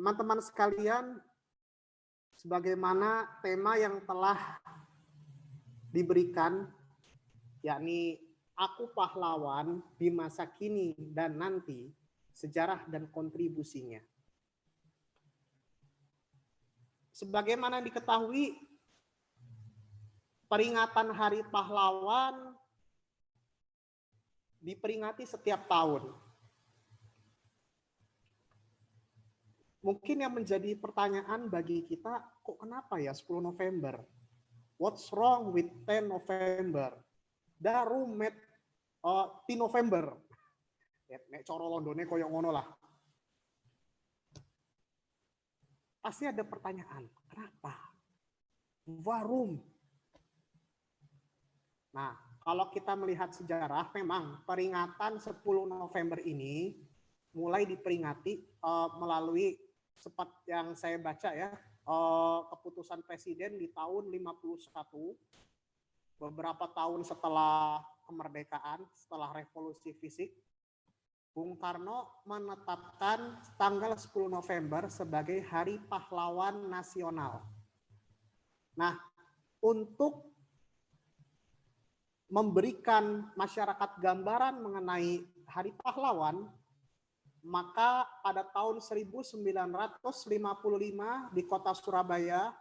Teman-teman sekalian, sebagaimana tema yang telah diberikan, yakni Aku Pahlawan di Masa Kini dan Nanti, Sejarah dan Kontribusinya. Sebagaimana diketahui, peringatan Hari Pahlawan diperingati setiap tahun. Mungkin yang menjadi pertanyaan bagi kita, kok kenapa ya 10 November? What's wrong with 10 November? Daru met 10 November. Nek coro Londone koyo ngono lah. Pasti ada pertanyaan, kenapa? Warum? Nah, kalau kita melihat sejarah, memang peringatan 10 November ini mulai diperingati melalui seperti yang saya baca ya, keputusan presiden di tahun 51, beberapa tahun setelah kemerdekaan, setelah revolusi fisik, Bung Karno menetapkan tanggal 10 November sebagai Hari Pahlawan Nasional. Nah, untuk memberikan masyarakat gambaran mengenai Hari Pahlawan, maka pada tahun 1955 di kota Surabaya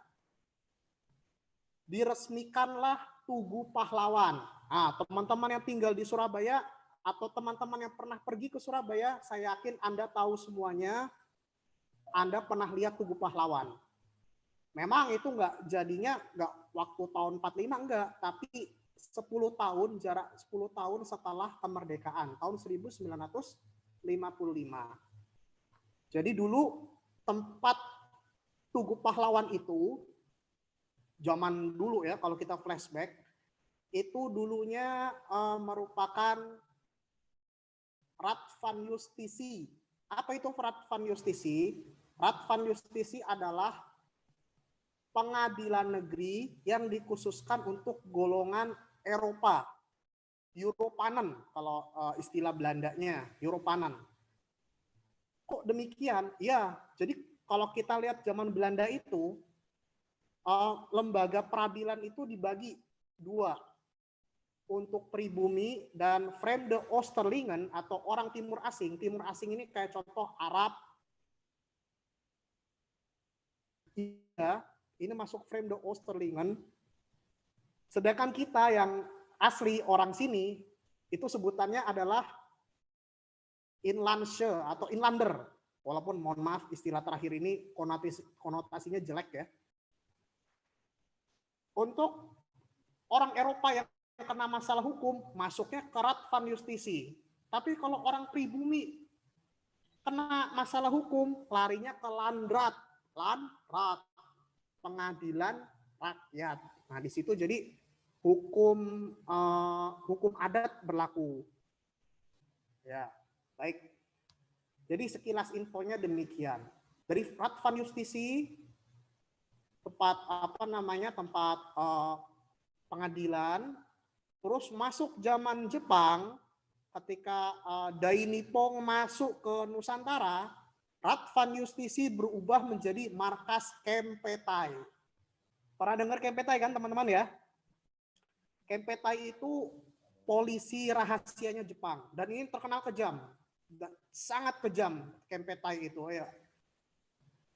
diresmikanlah Tugu Pahlawan. Nah, teman-teman yang tinggal di Surabaya atau teman-teman yang pernah pergi ke Surabaya, saya yakin Anda tahu semuanya, Anda pernah lihat Tugu Pahlawan. Memang itu jadinya waktu tahun 45 enggak, tapi 10 tahun, jarak 10 tahun setelah kemerdekaan, tahun 1955. Jadi dulu tempat Tugu Pahlawan itu, zaman dulu ya, kalau kita flashback, itu dulunya merupakan Raad van Justisi. Apa itu Raad van Justisi? Raad van Justisi adalah pengadilan negeri yang dikhususkan untuk golongan Eropa. Europanen kalau istilah Belandanya, Europanen. Kok demikian? Ya, jadi kalau kita lihat zaman Belanda itu, lembaga peradilan itu dibagi dua. Untuk pribumi dan Vreemde Oosterlingen atau orang timur asing. Timur asing ini kayak contoh Arab. Iya, ini masuk Vreemde Oosterlingen. Sedangkan kita yang asli orang sini, itu sebutannya adalah Inlandsche atau Inlander. Walaupun mohon maaf istilah terakhir ini konotasinya jelek ya. Untuk orang Eropa yang kena masalah hukum, masuknya ke Raad van Justisi. Tapi kalau orang pribumi kena masalah hukum, larinya ke Landraad. Landraad, pengadilan rakyat. Nah, di situ jadi hukum adat berlaku. Ya, baik. Jadi sekilas infonya demikian. Dari Raad van Justisi, tempat pengadilan, terus masuk zaman Jepang, ketika Dai Nippon masuk ke Nusantara, Raad van Justisi berubah menjadi markas Kempetai. Pernah dengar Kempetai kan teman-teman ya? Kempetai itu polisi rahasianya Jepang dan ini terkenal kejam, sangat kejam Kempetai itu ya.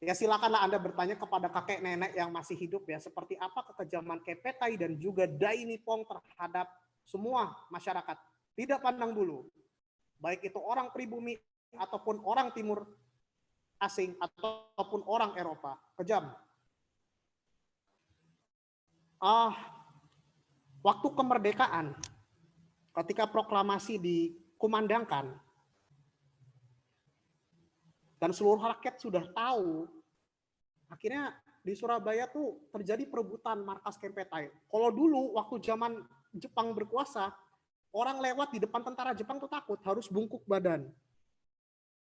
Ya silakanlah Anda bertanya kepada kakek nenek yang masih hidup ya, seperti apa kekejaman Kempetai dan juga Dai Nippon terhadap semua masyarakat, tidak pandang bulu, baik itu orang pribumi ataupun orang timur asing ataupun orang Eropa, kejam. Waktu kemerdekaan, ketika proklamasi dikumandangkan, dan seluruh rakyat sudah tahu, akhirnya di Surabaya tuh terjadi perebutan markas Kempetai. Kalau dulu waktu zaman Jepang berkuasa, orang lewat di depan tentara Jepang tuh takut, harus bungkuk badan.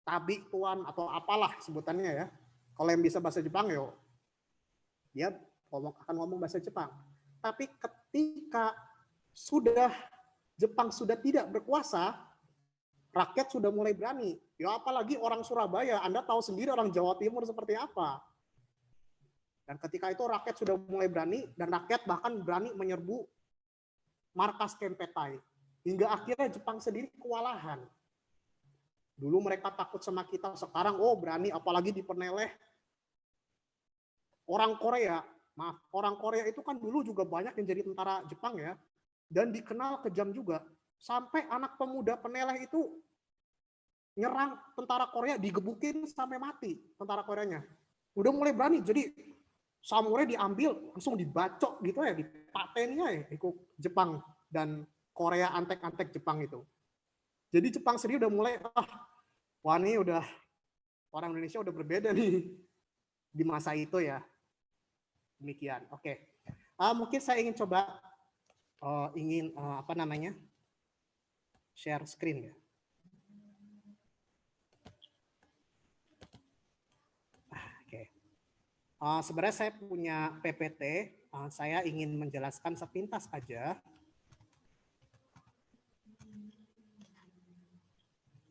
Tabi tuan atau apalah sebutannya ya. Kalau yang bisa bahasa Jepang yo, dia akan ngomong bahasa Jepang. Tapi ketika Jepang sudah tidak berkuasa, rakyat sudah mulai berani. Ya apalagi orang Surabaya, Anda tahu sendiri orang Jawa Timur seperti apa. Dan ketika itu rakyat sudah mulai berani, dan rakyat bahkan berani menyerbu markas Kempetai. Hingga akhirnya Jepang sendiri kewalahan. Dulu mereka takut sama kita, sekarang berani, apalagi dipeneleh orang Korea. Maaf, orang Korea itu kan dulu juga banyak yang jadi tentara Jepang ya, dan dikenal kejam juga. Sampai anak pemuda peneleh itu nyerang tentara Korea, digebukin sampai mati tentara Koreanya. Udah mulai berani, jadi samurai diambil, langsung dibacok gitu ya, dipatennya ya, ikut Jepang dan Korea antek-antek Jepang itu. Jadi Jepang sendiri udah mulai, wah ini udah, orang Indonesia udah berbeda nih di masa itu ya. Demikian, oke. Mungkin saya ingin coba, share screen ya. Sebenarnya saya punya PPT, saya ingin menjelaskan sepintas aja.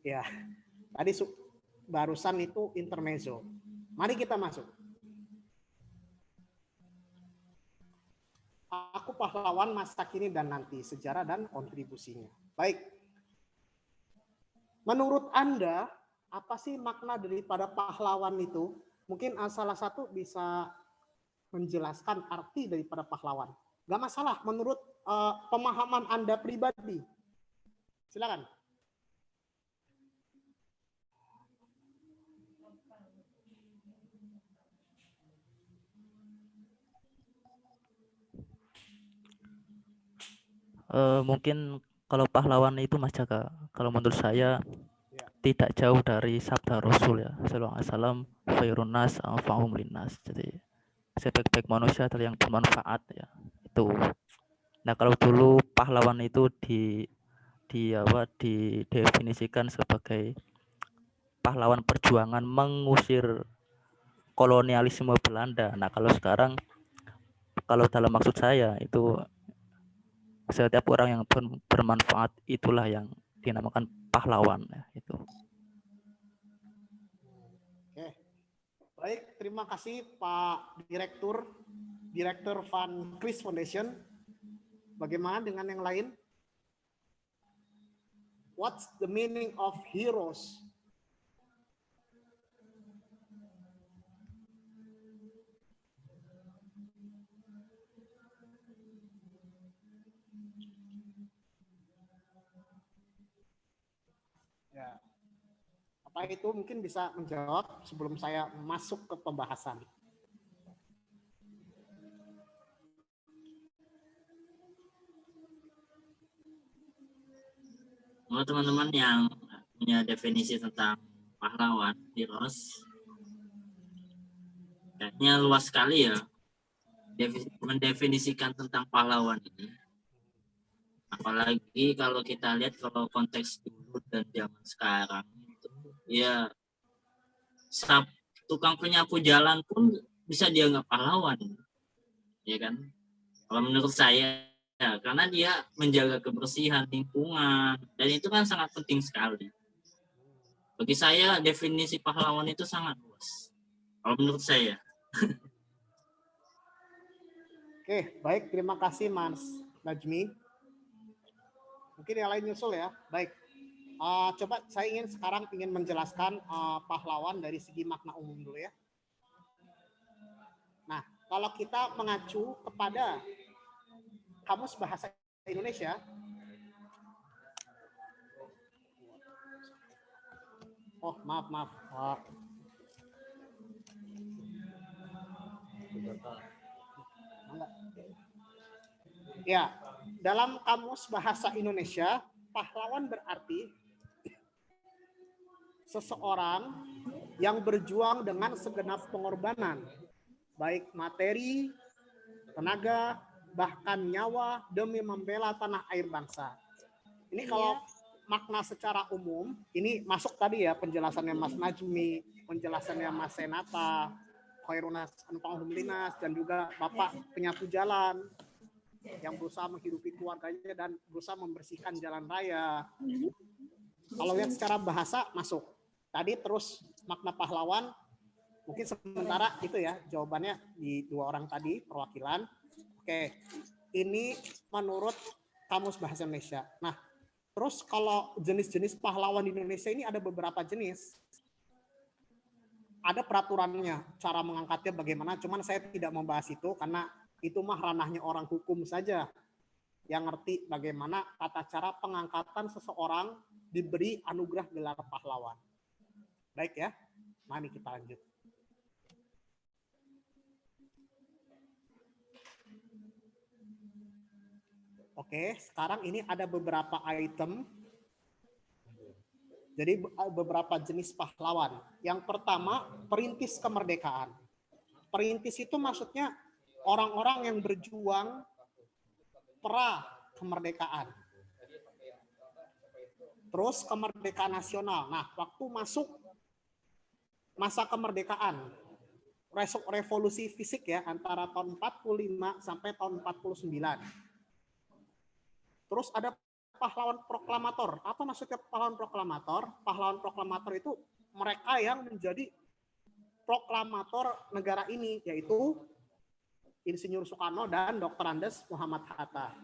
Ya, tadi barusan itu intermezzo. Mari kita masuk. Aku pahlawan masa kini dan nanti, sejarah dan kontribusinya. Baik. Menurut Anda, apa sih makna daripada pahlawan itu? Mungkin salah satu bisa menjelaskan arti daripada pahlawan. Gak masalah menurut pemahaman Anda pribadi. Silakan. Mungkin kalau pahlawan itu Mas Jaka, kalau menurut saya tidak jauh dari sabda Rasul ya, sallallahu alaihi wasallam, khairun nas anfa'uhum linnas. Jadi sebaik-baik manusia adalah yang bermanfaat ya. Itu. Nah, kalau dulu pahlawan itu didefinisikan sebagai pahlawan perjuangan mengusir kolonialisme Belanda. Nah, kalau sekarang, kalau dalam maksud saya itu setiap orang yang bermanfaat itulah yang dinamakan pahlawan ya, itu. Oke. Baik, terima kasih Pak Direktur Van Chris Foundation. Bagaimana dengan yang lain? What's the meaning of heroes? Ya. Apa itu mungkin bisa menjawab sebelum saya masuk ke pembahasan. Teman-teman yang punya definisi tentang pahlawan, heroes, kayaknya luas sekali ya mendefinisikan tentang pahlawan ini. Apalagi kalau kita lihat kalau konteks dulu dan zaman sekarang itu ya tukang penyapu jalan pun bisa dianggap pahlawan, ya kan? Kalau menurut saya ya, karena dia menjaga kebersihan lingkungan dan itu kan sangat penting sekali. Bagi saya definisi pahlawan itu sangat luas. Kalau menurut saya. Oke, baik, terima kasih Mas Najmi. Mungkin yang lain nyusul ya. Baik. Coba saya sekarang ingin menjelaskan pahlawan dari segi makna umum dulu ya. Nah, kalau kita mengacu kepada Kamus Bahasa Indonesia, maaf. Ya, dalam Kamus Bahasa Indonesia, pahlawan berarti seseorang yang berjuang dengan segenap pengorbanan, baik materi, tenaga, bahkan nyawa demi membela tanah air bangsa. Ini kalau makna secara umum, ini masuk tadi ya penjelasannya Mas Najmi, penjelasannya Mas Senata, Khairunas Anfa'uhum Linnas, dan juga Bapak penyapu jalan yang berusaha menghidupi keluarganya dan berusaha membersihkan jalan raya. Kalau lihat secara bahasa masuk. Tadi terus makna pahlawan, mungkin sementara itu ya jawabannya di dua orang tadi perwakilan. Oke, ini menurut Kamus Bahasa Indonesia. Nah, terus kalau jenis-jenis pahlawan di Indonesia ini ada beberapa jenis. Ada peraturannya, cara mengangkatnya bagaimana, cuman saya tidak membahas itu karena itu mah ranahnya orang hukum saja yang ngerti bagaimana tata cara pengangkatan seseorang diberi anugerah gelar pahlawan. Baik ya, mari kita lanjut. Oke, sekarang ini ada beberapa item. Jadi beberapa jenis pahlawan. Yang pertama, perintis kemerdekaan. Perintis itu maksudnya orang-orang yang berjuang pra kemerdekaan. Terus kemerdekaan nasional. Nah, waktu masuk masa kemerdekaan, revolusi fisik ya, antara tahun 45 sampai tahun 49. Terus ada pahlawan proklamator. Apa maksudnya pahlawan proklamator? Pahlawan proklamator itu mereka yang menjadi proklamator negara ini, yaitu Insinyur Soekarno dan Dr. Andes Muhammad Hatta.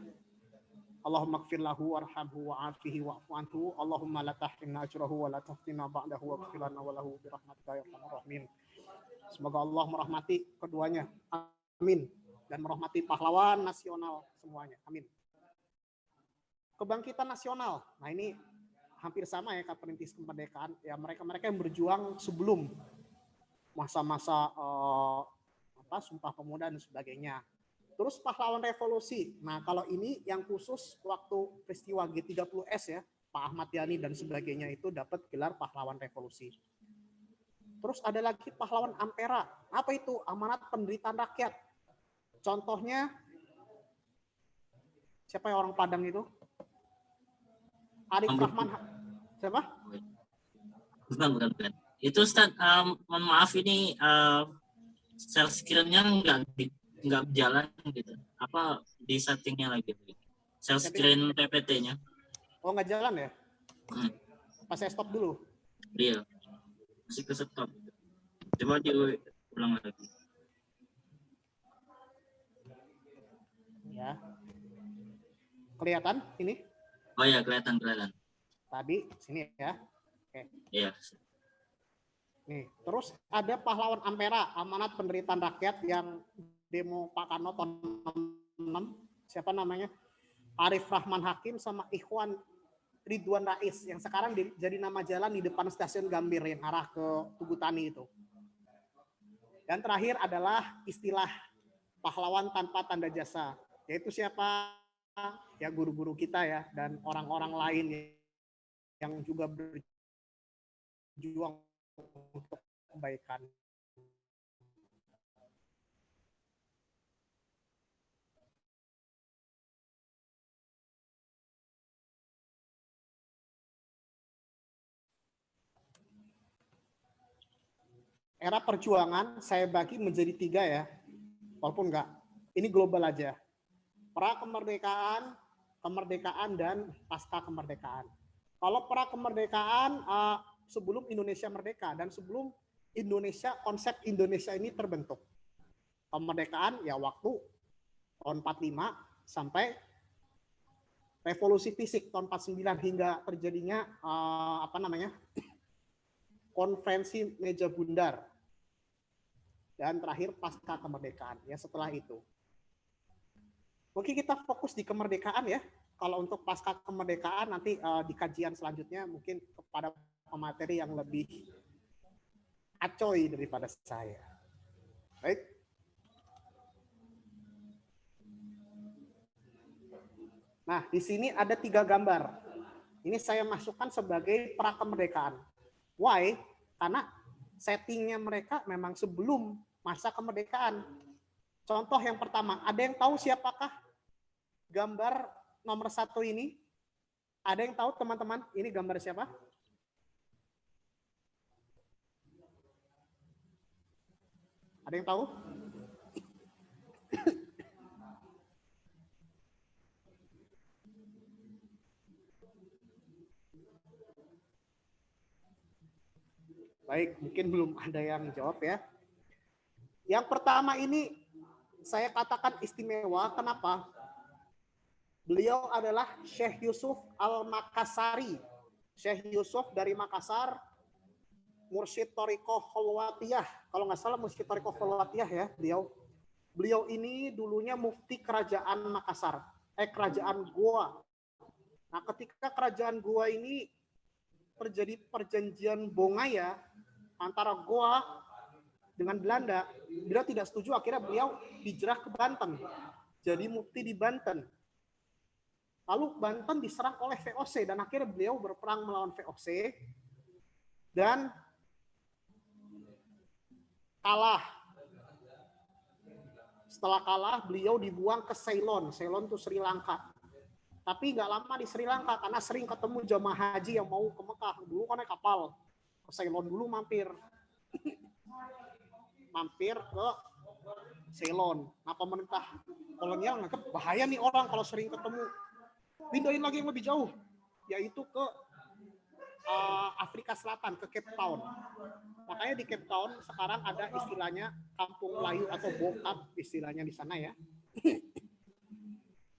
Allahumma gfir lahu warhamhu wa'afihi wa'fu anhu. Allahumma la tahrimna ajrahu wa la taftina ba'dahu wa gfir lana wa lahu birahmatika ya arhamar rahimin. Semoga Allah merahmati keduanya. Amin. Dan merahmati pahlawan nasional semuanya. Amin. Kebangkitan nasional. Nah, ini hampir sama ya kayak perintis kemerdekaan. Ya mereka-mereka yang berjuang sebelum masa-masa Sumpah Pemuda dan sebagainya. Terus pahlawan revolusi. Nah, kalau ini yang khusus waktu peristiwa G30S ya, Pak Ahmad Yani dan sebagainya itu dapat gelar pahlawan revolusi. Terus ada lagi pahlawan Ampera. Apa itu? Amanat penderitaan rakyat. Contohnya siapa yang orang Padang itu? Arif Rahman. Siapa? Bukan. Itu Ustaz, mohon maaf ini share screen-nya nggak jalan gitu. Apa di settingnya lagi? Share screen PPT-nya. Oh, nggak jalan ya? Pas saya stop dulu. Iya. Masih ke stop. Coba diulang lagi. Ya. Kelihatan ini? Oh ya, kelihatan. Tadi sini ya. Oke. Iya. Nih, terus ada pahlawan Ampera, amanat penderitaan rakyat yang demo Pak Karno tahun 6. Siapa namanya? Arif Rahman Hakim sama Ikhwan Ridwan Rais yang sekarang jadi nama jalan di depan stasiun Gambir yang arah ke Tugu Tani itu. Dan terakhir adalah istilah pahlawan tanpa tanda jasa, yaitu siapa? Ya guru-guru kita ya dan orang-orang lain yang juga berjuang untuk kebaikan. Era perjuangan saya bagi menjadi 3 ya, walaupun enggak. Ini global aja. Pra kemerdekaan, kemerdekaan, dan pasca kemerdekaan. Kalau pra kemerdekaan sebelum Indonesia merdeka dan sebelum konsep Indonesia ini terbentuk. Kemerdekaan ya waktu tahun 45 sampai revolusi fisik tahun 49 hingga terjadinya konferensi meja bundar. Dan terakhir pasca kemerdekaan ya setelah itu. Oke, kita fokus di kemerdekaan ya. Kalau untuk pasca kemerdekaan nanti di kajian selanjutnya mungkin kepada pemateri yang lebih acoy daripada saya. Baik. Nah, di sini ada 3 gambar. Ini saya masukkan sebagai pra kemerdekaan. Why? Karena settingnya mereka memang sebelum masa kemerdekaan. Contoh yang pertama, ada yang tahu siapakah gambar nomor 1 ini? Ada yang tahu teman-teman ini gambar siapa? Ada yang tahu? Baik, mungkin belum ada yang jawab ya. Yang pertama ini saya katakan istimewa. Kenapa? Beliau adalah Syekh Yusuf Al-Makassari. Syekh Yusuf dari Makassar, Mursyid Thariqah Khalwatiyah. Kalau nggak salah Mursyid Thariqah Khalwatiyah ya beliau. Beliau ini dulunya mufti kerajaan Makassar, kerajaan Goa. Nah, ketika kerajaan Goa ini terjadi perjanjian Bongaya antara Goa dengan Belanda, beliau tidak setuju, akhirnya beliau hijrah ke Banten. Jadi mufti di Banten. Lalu Banten diserang oleh VOC dan akhirnya beliau berperang melawan VOC dan kalah. Setelah kalah, beliau dibuang ke Ceylon. Ceylon itu Sri Lanka. Tapi nggak lama di Sri Lanka karena sering ketemu jamaah haji yang mau ke Mekah. Dulu kan naik kapal. Ke Ceylon dulu mampir ke Ceylon. Nah, pemerintah kolonial nganggep bahaya nih orang kalau sering ketemu. Pindahin lagi yang lebih jauh, yaitu ke Afrika Selatan, ke Cape Town. Makanya di Cape Town sekarang ada istilahnya Kampung Melayu atau Bokap istilahnya di sana ya.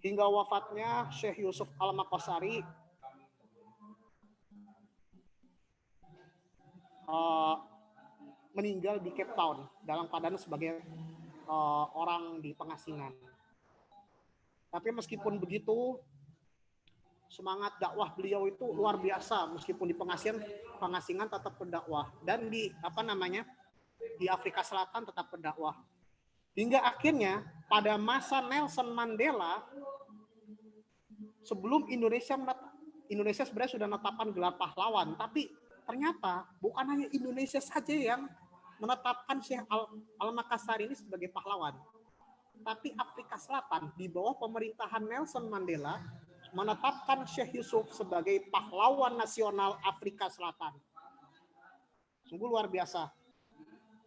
Hingga wafatnya Syekh Yusuf Al-Makassari meninggal di Cape Town dalam keadaan sebagai orang di pengasingan. Tapi meskipun begitu, semangat dakwah beliau itu luar biasa. Meskipun di pengasingan tetap berdakwah, dan di di Afrika Selatan tetap berdakwah. Hingga akhirnya pada masa Nelson Mandela, sebelum Indonesia sebenarnya sudah menetapkan gelar pahlawan, tapi ternyata bukan hanya Indonesia saja yang menetapkan Syekh Al-Makassari ini sebagai pahlawan, tapi Afrika Selatan di bawah pemerintahan Nelson Mandela menetapkan Syekh Yusuf sebagai pahlawan nasional Afrika Selatan. Sungguh luar biasa.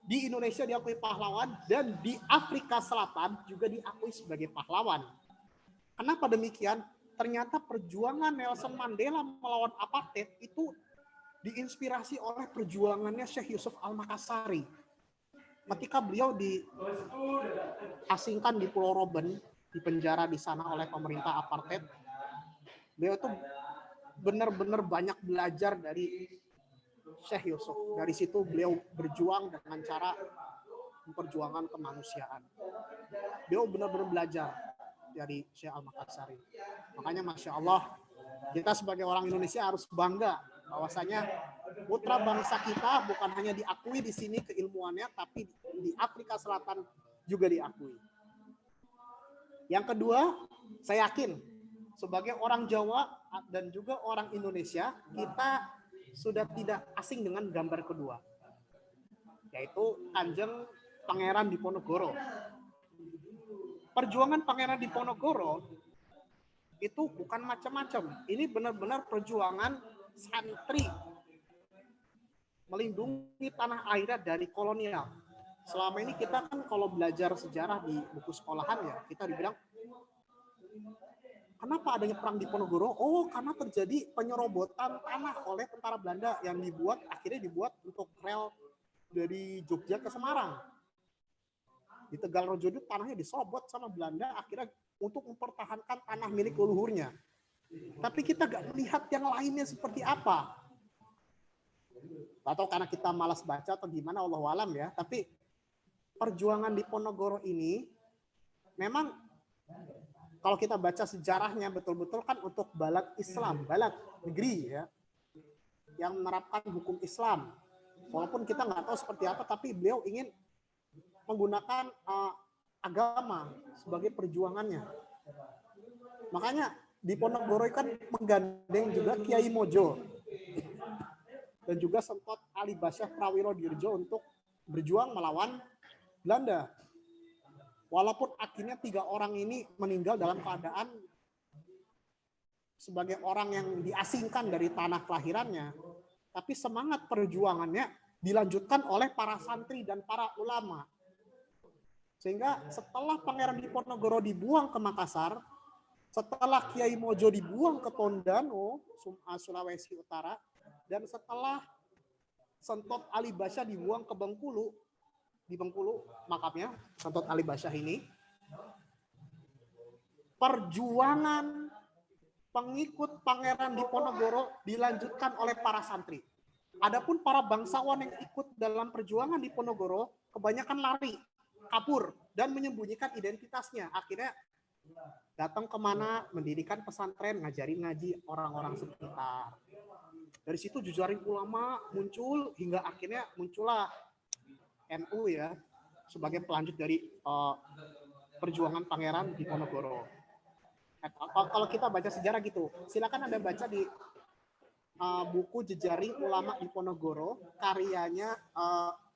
Di Indonesia diakui pahlawan dan di Afrika Selatan juga diakui sebagai pahlawan. Kenapa demikian? Ternyata perjuangan Nelson Mandela melawan apartheid itu diinspirasi oleh perjuangannya Syekh Yusuf Al-Makassari. Ketika beliau diasingkan di Pulau Robben, di penjara di sana oleh pemerintah apartheid, beliau itu benar-benar banyak belajar dari Syekh Yusuf. Dari situ beliau berjuang dengan cara memperjuangkan kemanusiaan. Beliau benar-benar belajar dari Syekh Al-Makassari. Makanya Masya Allah, kita sebagai orang Indonesia harus bangga bahwasanya putra bangsa kita bukan hanya diakui di sini keilmuannya, tapi di Afrika Selatan juga diakui. Yang kedua, saya yakin sebagai orang Jawa dan juga orang Indonesia, kita sudah tidak asing dengan gambar kedua, yaitu Kanjeng Pangeran Diponegoro. Perjuangan Pangeran Diponegoro itu bukan macam-macam. Ini benar-benar perjuangan santri melindungi tanah airnya dari kolonial. Selama ini kita kan kalau belajar sejarah di buku sekolahan ya, kita dibilang kenapa adanya perang Diponegoro? Oh, karena terjadi penyerobotan tanah oleh tentara Belanda yang akhirnya dibuat untuk rel dari Jogja ke Semarang. Di Tegalrejo itu tanahnya diserobot sama Belanda akhirnya untuk mempertahankan tanah milik leluhurnya. Tapi kita nggak melihat yang lainnya seperti apa. Atau karena kita malas baca atau gimana, Allahu alam ya. Tapi perjuangan Diponegoro ini memang kalau kita baca sejarahnya betul-betul kan untuk balad Islam, balad negeri ya, yang menerapkan hukum Islam. Walaupun kita nggak tahu seperti apa, tapi beliau ingin menggunakan agama sebagai perjuangannya. Makanya Diponegoro kan menggandeng juga Kiai Mojo dan juga Sentot Ali Basyah Prawiro Dirjo untuk berjuang melawan Belanda. Walaupun akhirnya 3 orang ini meninggal dalam keadaan sebagai orang yang diasingkan dari tanah kelahirannya, tapi semangat perjuangannya dilanjutkan oleh para santri dan para ulama. Sehingga setelah Pangeran Diponegoro dibuang ke Makassar, setelah Kiai Mojo dibuang ke Tondano, Sulawesi Utara, dan setelah Sentot Ali Basyah dibuang ke Bengkulu, di Bengkulu makamnya Sentot Ali Basyah ini. Perjuangan pengikut Pangeran Diponegoro dilanjutkan oleh para santri. Adapun para bangsawan yang ikut dalam perjuangan Diponegoro kebanyakan lari, kabur, dan menyembunyikan identitasnya. Akhirnya datang kemana, mendirikan pesantren, ngajarin ngaji orang-orang sekitar. Dari situ jejaring ulama muncul hingga akhirnya muncullah NU ya sebagai pelanjut dari perjuangan Pangeran Diponegoro. Kalau kita baca sejarah gitu, silakan Anda baca di buku Jejaring Ulama Diponegoro karyanya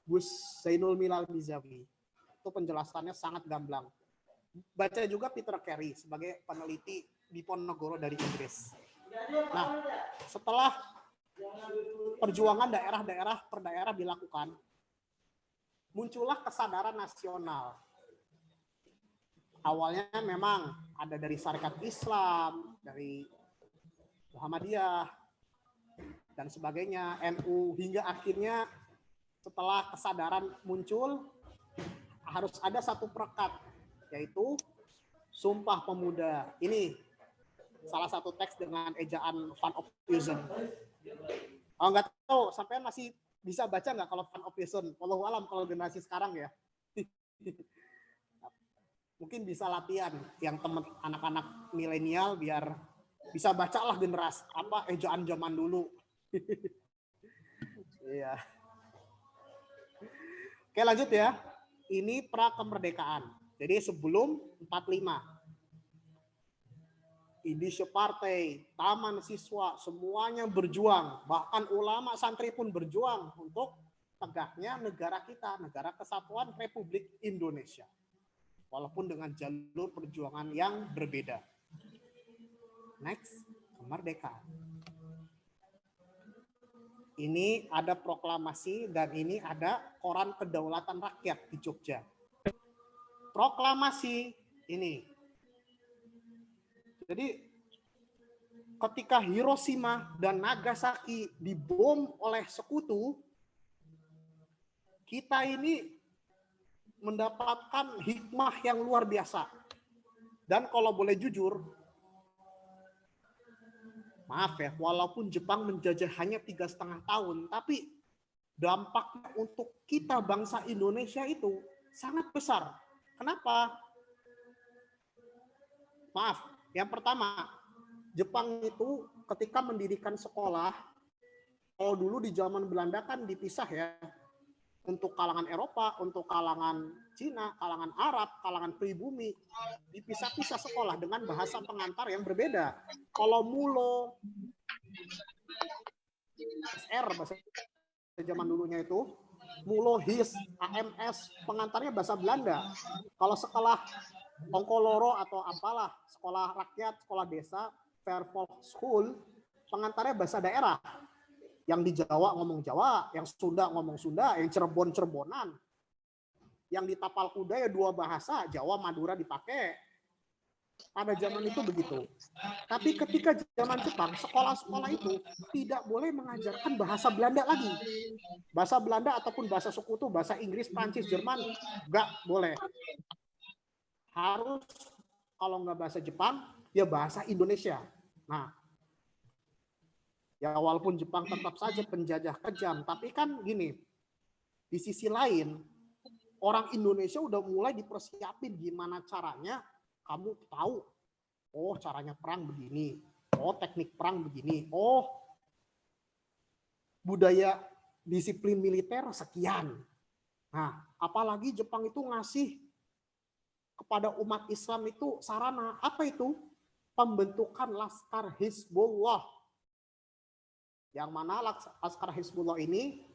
Gus Zainul Milal Mizawi. Itu penjelasannya sangat gamblang. Baca juga Peter Carey sebagai peneliti Diponegoro dari Inggris. Nah, setelah perjuangan daerah-daerah per daerah dilakukan, muncullah kesadaran nasional. Awalnya memang ada dari Syarikat Islam, dari Muhammadiyah, dan sebagainya, NU, hingga akhirnya setelah kesadaran muncul, harus ada satu perekat, yaitu Sumpah Pemuda. Ini salah satu teks dengan ejaan Van Ophuizen. Oh, nggak tahu, sampean masih bisa baca nggak kalau Van Ophuizen? Wallahu alam kalau generasi sekarang ya. Mungkin bisa latihan yang teman anak-anak milenial biar bisa bacalah generasi apa ejaan zaman dulu. Iya. Oke, lanjut ya. Ini pra kemerdekaan. Jadi sebelum 45. Indische Partai, Taman Siswa, semuanya berjuang. Bahkan ulama santri pun berjuang untuk tegaknya negara kita, Negara Kesatuan Republik Indonesia. Walaupun dengan jalur perjuangan yang berbeda. Next, kemerdekaan. Ini ada proklamasi dan ini ada Koran Kedaulatan Rakyat di Jogja. Proklamasi ini. Jadi ketika Hiroshima dan Nagasaki dibom oleh sekutu, kita ini mendapatkan hikmah yang luar biasa. Dan kalau boleh jujur, maaf ya, walaupun Jepang menjajah hanya 3,5 tahun, tapi dampaknya untuk kita bangsa Indonesia itu sangat besar. Kenapa? Maaf, yang pertama, Jepang itu ketika mendirikan sekolah, kalau dulu di zaman Belanda kan dipisah ya, untuk kalangan Eropa, untuk kalangan Cina, kalangan Arab, kalangan pribumi, dipisah-pisah sekolah dengan bahasa pengantar yang berbeda. Kalau mulo, SR bahasa zaman dulunya itu, mulo, his, AMS, pengantarnya bahasa Belanda. Kalau sekolah Ongkoloro atau apalah, sekolah rakyat, sekolah desa, Fairvolk School, pengantarnya bahasa daerah. Yang di Jawa ngomong Jawa, yang Sunda ngomong Sunda, yang Cirebon Cirebonan. Yang di Tapal Kuda ya 2 bahasa, Jawa Madura dipakai. Pada zaman itu begitu. Tapi ketika zaman Jepang, sekolah-sekolah itu tidak boleh mengajarkan bahasa Belanda lagi. Bahasa Belanda ataupun bahasa sekutu, bahasa Inggris, Prancis, Jerman, nggak boleh. Harus kalau nggak bahasa Jepang, ya bahasa Indonesia. Nah, ya walaupun Jepang tetap saja penjajah kejam, tapi kan gini, di sisi lain, orang Indonesia udah mulai dipersiapin gimana caranya, kamu tahu, oh caranya perang begini, oh teknik perang begini, oh budaya disiplin militer sekian. Nah, apalagi Jepang itu ngasih kepada umat Islam itu sarana, apa itu? Pembentukan Laskar Hizbullah. Yang mana Laskar Hizbullah ini,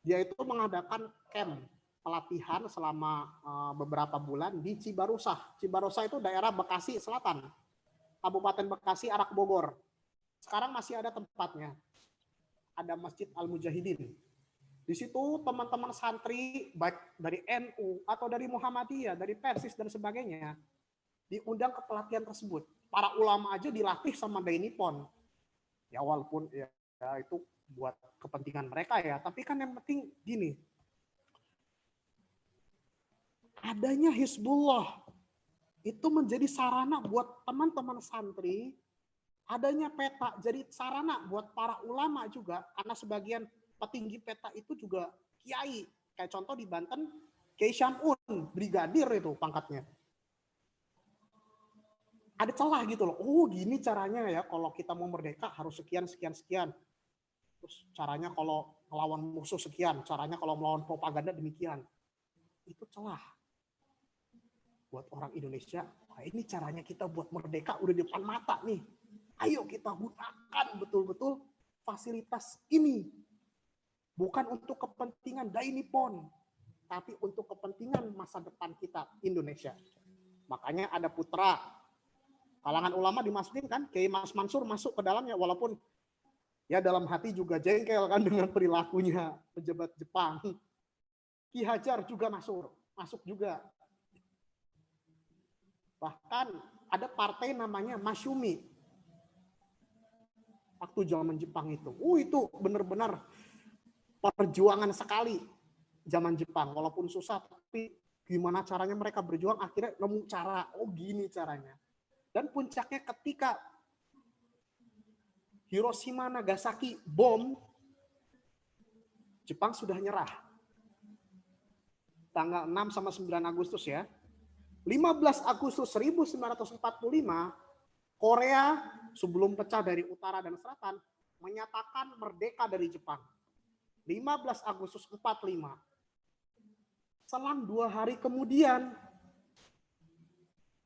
dia itu mengadakan camp pelatihan selama beberapa bulan di Cibarusah. Cibarusah itu daerah Bekasi Selatan, Kabupaten Bekasi, arah Bogor. Sekarang masih ada tempatnya. Ada Masjid Al-Mujahidin. Di situ teman-teman santri baik dari NU atau dari Muhammadiyah, dari Persis dan sebagainya diundang ke pelatihan tersebut. Para ulama aja dilatih sama Dainippon. Ya walaupun ya itu buat kepentingan mereka ya. Tapi kan yang penting gini, adanya Hizbullah itu menjadi sarana buat teman-teman santri, adanya peta jadi sarana buat para ulama juga, karena sebagian petinggi peta itu juga kiai. Kayak contoh di Banten, Kiai Syamun, brigadir itu pangkatnya. Ada celah gitu loh. Oh, gini caranya ya kalau kita mau merdeka harus sekian, sekian, sekian. Terus caranya kalau melawan musuh sekian, caranya kalau melawan propaganda demikian. Itu celah. Buat orang Indonesia, wah ini caranya kita buat merdeka udah di depan mata nih. Ayo kita gunakan betul-betul fasilitas ini. Bukan untuk kepentingan Dai Nippon, tapi untuk kepentingan masa depan kita Indonesia. Makanya ada putra kalangan ulama dimasukin kan, Kiai Mas Mansur masuk ke dalamnya, walaupun ya dalam hati juga jengkel kan dengan perilakunya pejabat Jepang. Ki Hajar juga masuk juga. Bahkan ada partai namanya Masyumi. Waktu zaman Jepang itu. Itu benar-benar perjuangan sekali zaman Jepang. Walaupun susah, tapi gimana caranya mereka berjuang, akhirnya nemu cara. Oh gini caranya. Dan puncaknya ketika Hiroshima Nagasaki bom, Jepang sudah nyerah. Tanggal 6 sama 9 Agustus ya. 15 Agustus 1945, Korea sebelum pecah dari utara dan selatan menyatakan merdeka dari Jepang. 15 Agustus 45. Selang 2 hari kemudian,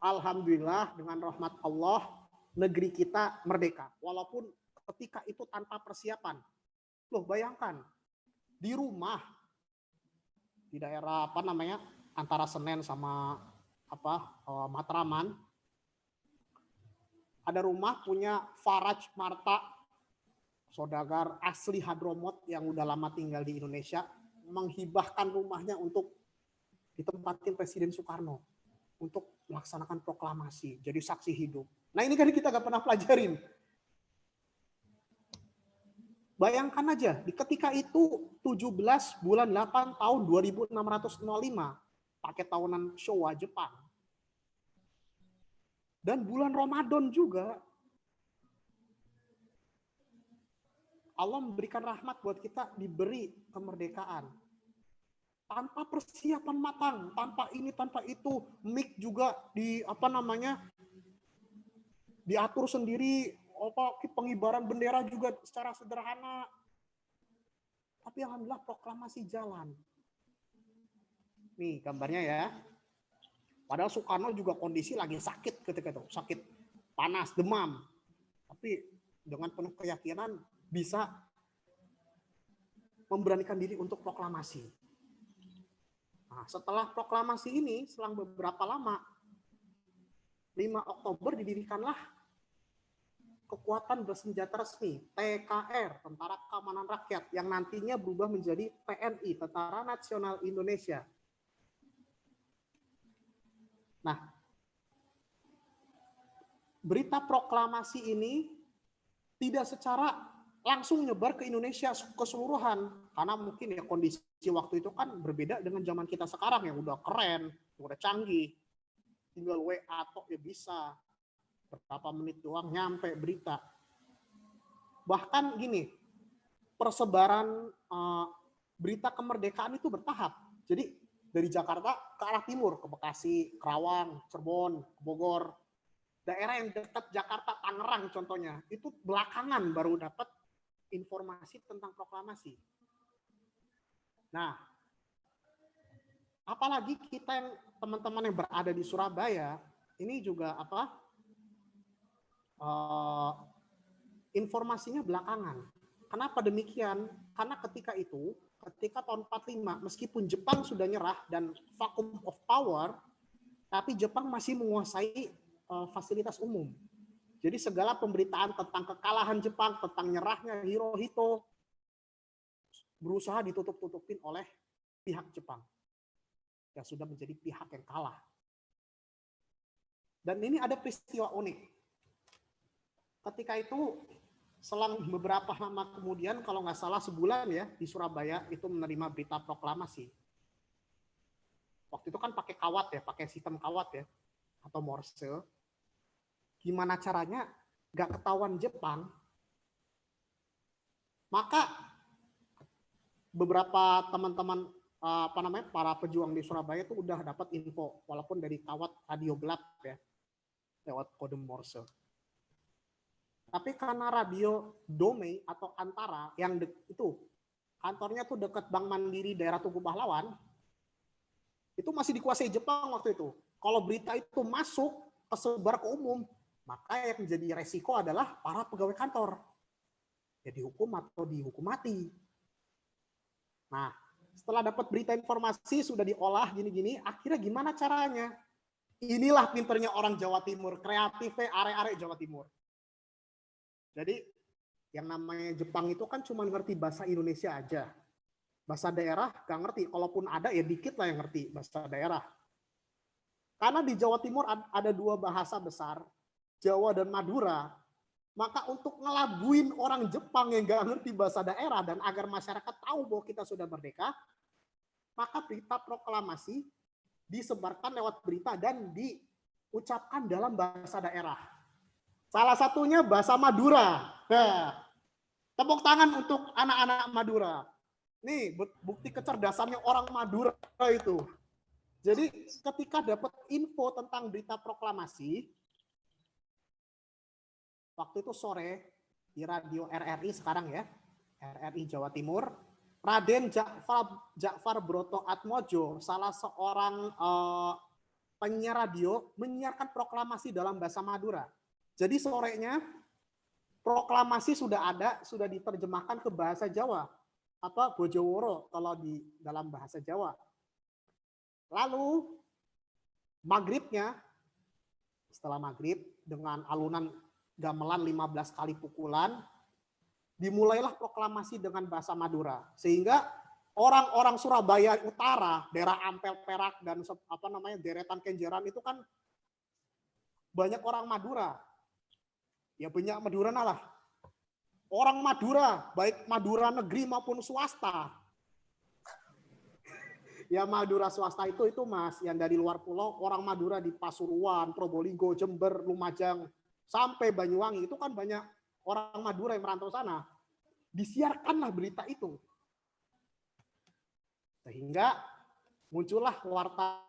alhamdulillah dengan rahmat Allah, negeri kita merdeka. Walaupun ketika itu tanpa persiapan. Loh bayangkan, di rumah, di daerah apa namanya, antara Senen sama Matraman, ada rumah punya Faraj Marta, saudagar asli Hadromot yang udah lama tinggal di Indonesia, menghibahkan rumahnya untuk ditempatin Presiden Soekarno untuk melaksanakan proklamasi, jadi saksi hidup. Nah ini kan kita gak pernah pelajarin. Bayangkan aja, di ketika itu 17 bulan 8 tahun 2605, pakai tahunan Showa Jepang. Dan bulan Ramadan juga, Allah memberikan rahmat buat kita diberi kemerdekaan. Tanpa persiapan matang, tanpa ini, tanpa itu, mic juga diatur sendiri, pengibaran bendera juga secara sederhana. Tapi alhamdulillah proklamasi jalan. Nih gambarnya ya. Padahal Soekarno juga kondisi lagi sakit ketika itu, sakit panas, demam. Tapi dengan penuh keyakinan bisa memberanikan diri untuk proklamasi. Nah, setelah proklamasi ini, selang beberapa lama, 5 Oktober didirikanlah kekuatan bersenjata resmi, TKR, Tentara Keamanan Rakyat, yang nantinya berubah menjadi TNI, Tentara Nasional Indonesia. Nah, berita proklamasi ini tidak secara langsung nyebar ke Indonesia keseluruhan, karena mungkin ya kondisi waktu itu kan berbeda dengan zaman kita sekarang yang udah keren, udah canggih, tinggal WA atau ya bisa berapa menit doang nyampe berita. Bahkan gini, persebaran berita kemerdekaan itu bertahap. Jadi dari Jakarta ke arah timur, ke Bekasi, Kerawang, Cirebon, Bogor, daerah yang dekat Jakarta, Tangerang contohnya, itu belakangan baru dapat informasi tentang proklamasi. Nah, apalagi kita yang teman-teman yang berada di Surabaya, ini juga informasinya belakangan. Kenapa demikian? Karena ketika tahun 45, meskipun Jepang sudah nyerah dan vacuum of power, tapi Jepang masih menguasai fasilitas umum. Jadi segala pemberitaan tentang kekalahan Jepang, tentang nyerahnya Hirohito, berusaha ditutup-tutupin oleh pihak Jepang yang sudah menjadi pihak yang kalah. Dan ini ada peristiwa unik. Ketika itu selang beberapa lama kemudian, kalau nggak salah sebulan ya, di Surabaya itu menerima berita proklamasi. Waktu itu kan pakai kawat ya, pakai sistem kawat ya, atau Morse. Gimana caranya nggak ketahuan Jepang? Maka beberapa teman-teman para pejuang di Surabaya itu udah dapat info, walaupun dari kawat radio gelap ya, lewat kode Morse. Tapi karena radio Dome atau Antara yang itu kantornya tuh dekat Bank Mandiri daerah Tugu Pahlawan, itu masih dikuasai Jepang waktu itu. Kalau berita itu masuk kesebar ke umum, maka yang menjadi resiko adalah para pegawai kantor. Ya dihukum atau dihukum mati. Nah, setelah dapat berita informasi sudah diolah gini-gini, akhirnya gimana caranya? Inilah pinternya orang Jawa Timur, kreatifnya arek-arek Jawa Timur. Jadi yang namanya Jepang itu kan cuma ngerti bahasa Indonesia aja. Bahasa daerah gak ngerti, kalaupun ada ya dikit lah yang ngerti bahasa daerah. Karena di Jawa Timur ada dua bahasa besar, Jawa dan Madura. Maka untuk ngelabuin orang Jepang yang gak ngerti bahasa daerah dan agar masyarakat tahu bahwa kita sudah merdeka, maka berita proklamasi disebarkan lewat berita dan diucapkan dalam bahasa daerah. Salah satunya bahasa Madura. Nah, tepuk tangan untuk anak-anak Madura. Nih, bukti kecerdasannya orang Madura itu. Jadi ketika dapat info tentang berita proklamasi, waktu itu sore di radio RRI sekarang ya, RRI Jawa Timur, Raden Jakfar Broto Atmojo, salah seorang penyiar radio, menyiarkan proklamasi dalam bahasa Madura. Jadi sorenya proklamasi sudah ada, sudah diterjemahkan ke bahasa Jawa, apa Bojoworo kalau di dalam bahasa Jawa. Lalu maghribnya, setelah maghrib dengan alunan gamelan 15 kali pukulan, dimulailah proklamasi dengan bahasa Madura. Sehingga orang-orang Surabaya Utara, daerah Ampel, Perak, dan deretan Kenjeran itu kan banyak orang Madura. Ya banyak Madura lah. Orang Madura, baik Madura negeri maupun swasta. Ya Madura swasta itu Mas, yang dari luar pulau, orang Madura di Pasuruan, Probolinggo, Jember, Lumajang, sampai Banyuwangi, itu kan banyak orang Madura yang merantau sana. Disiarkanlah berita itu. Sehingga muncullah warta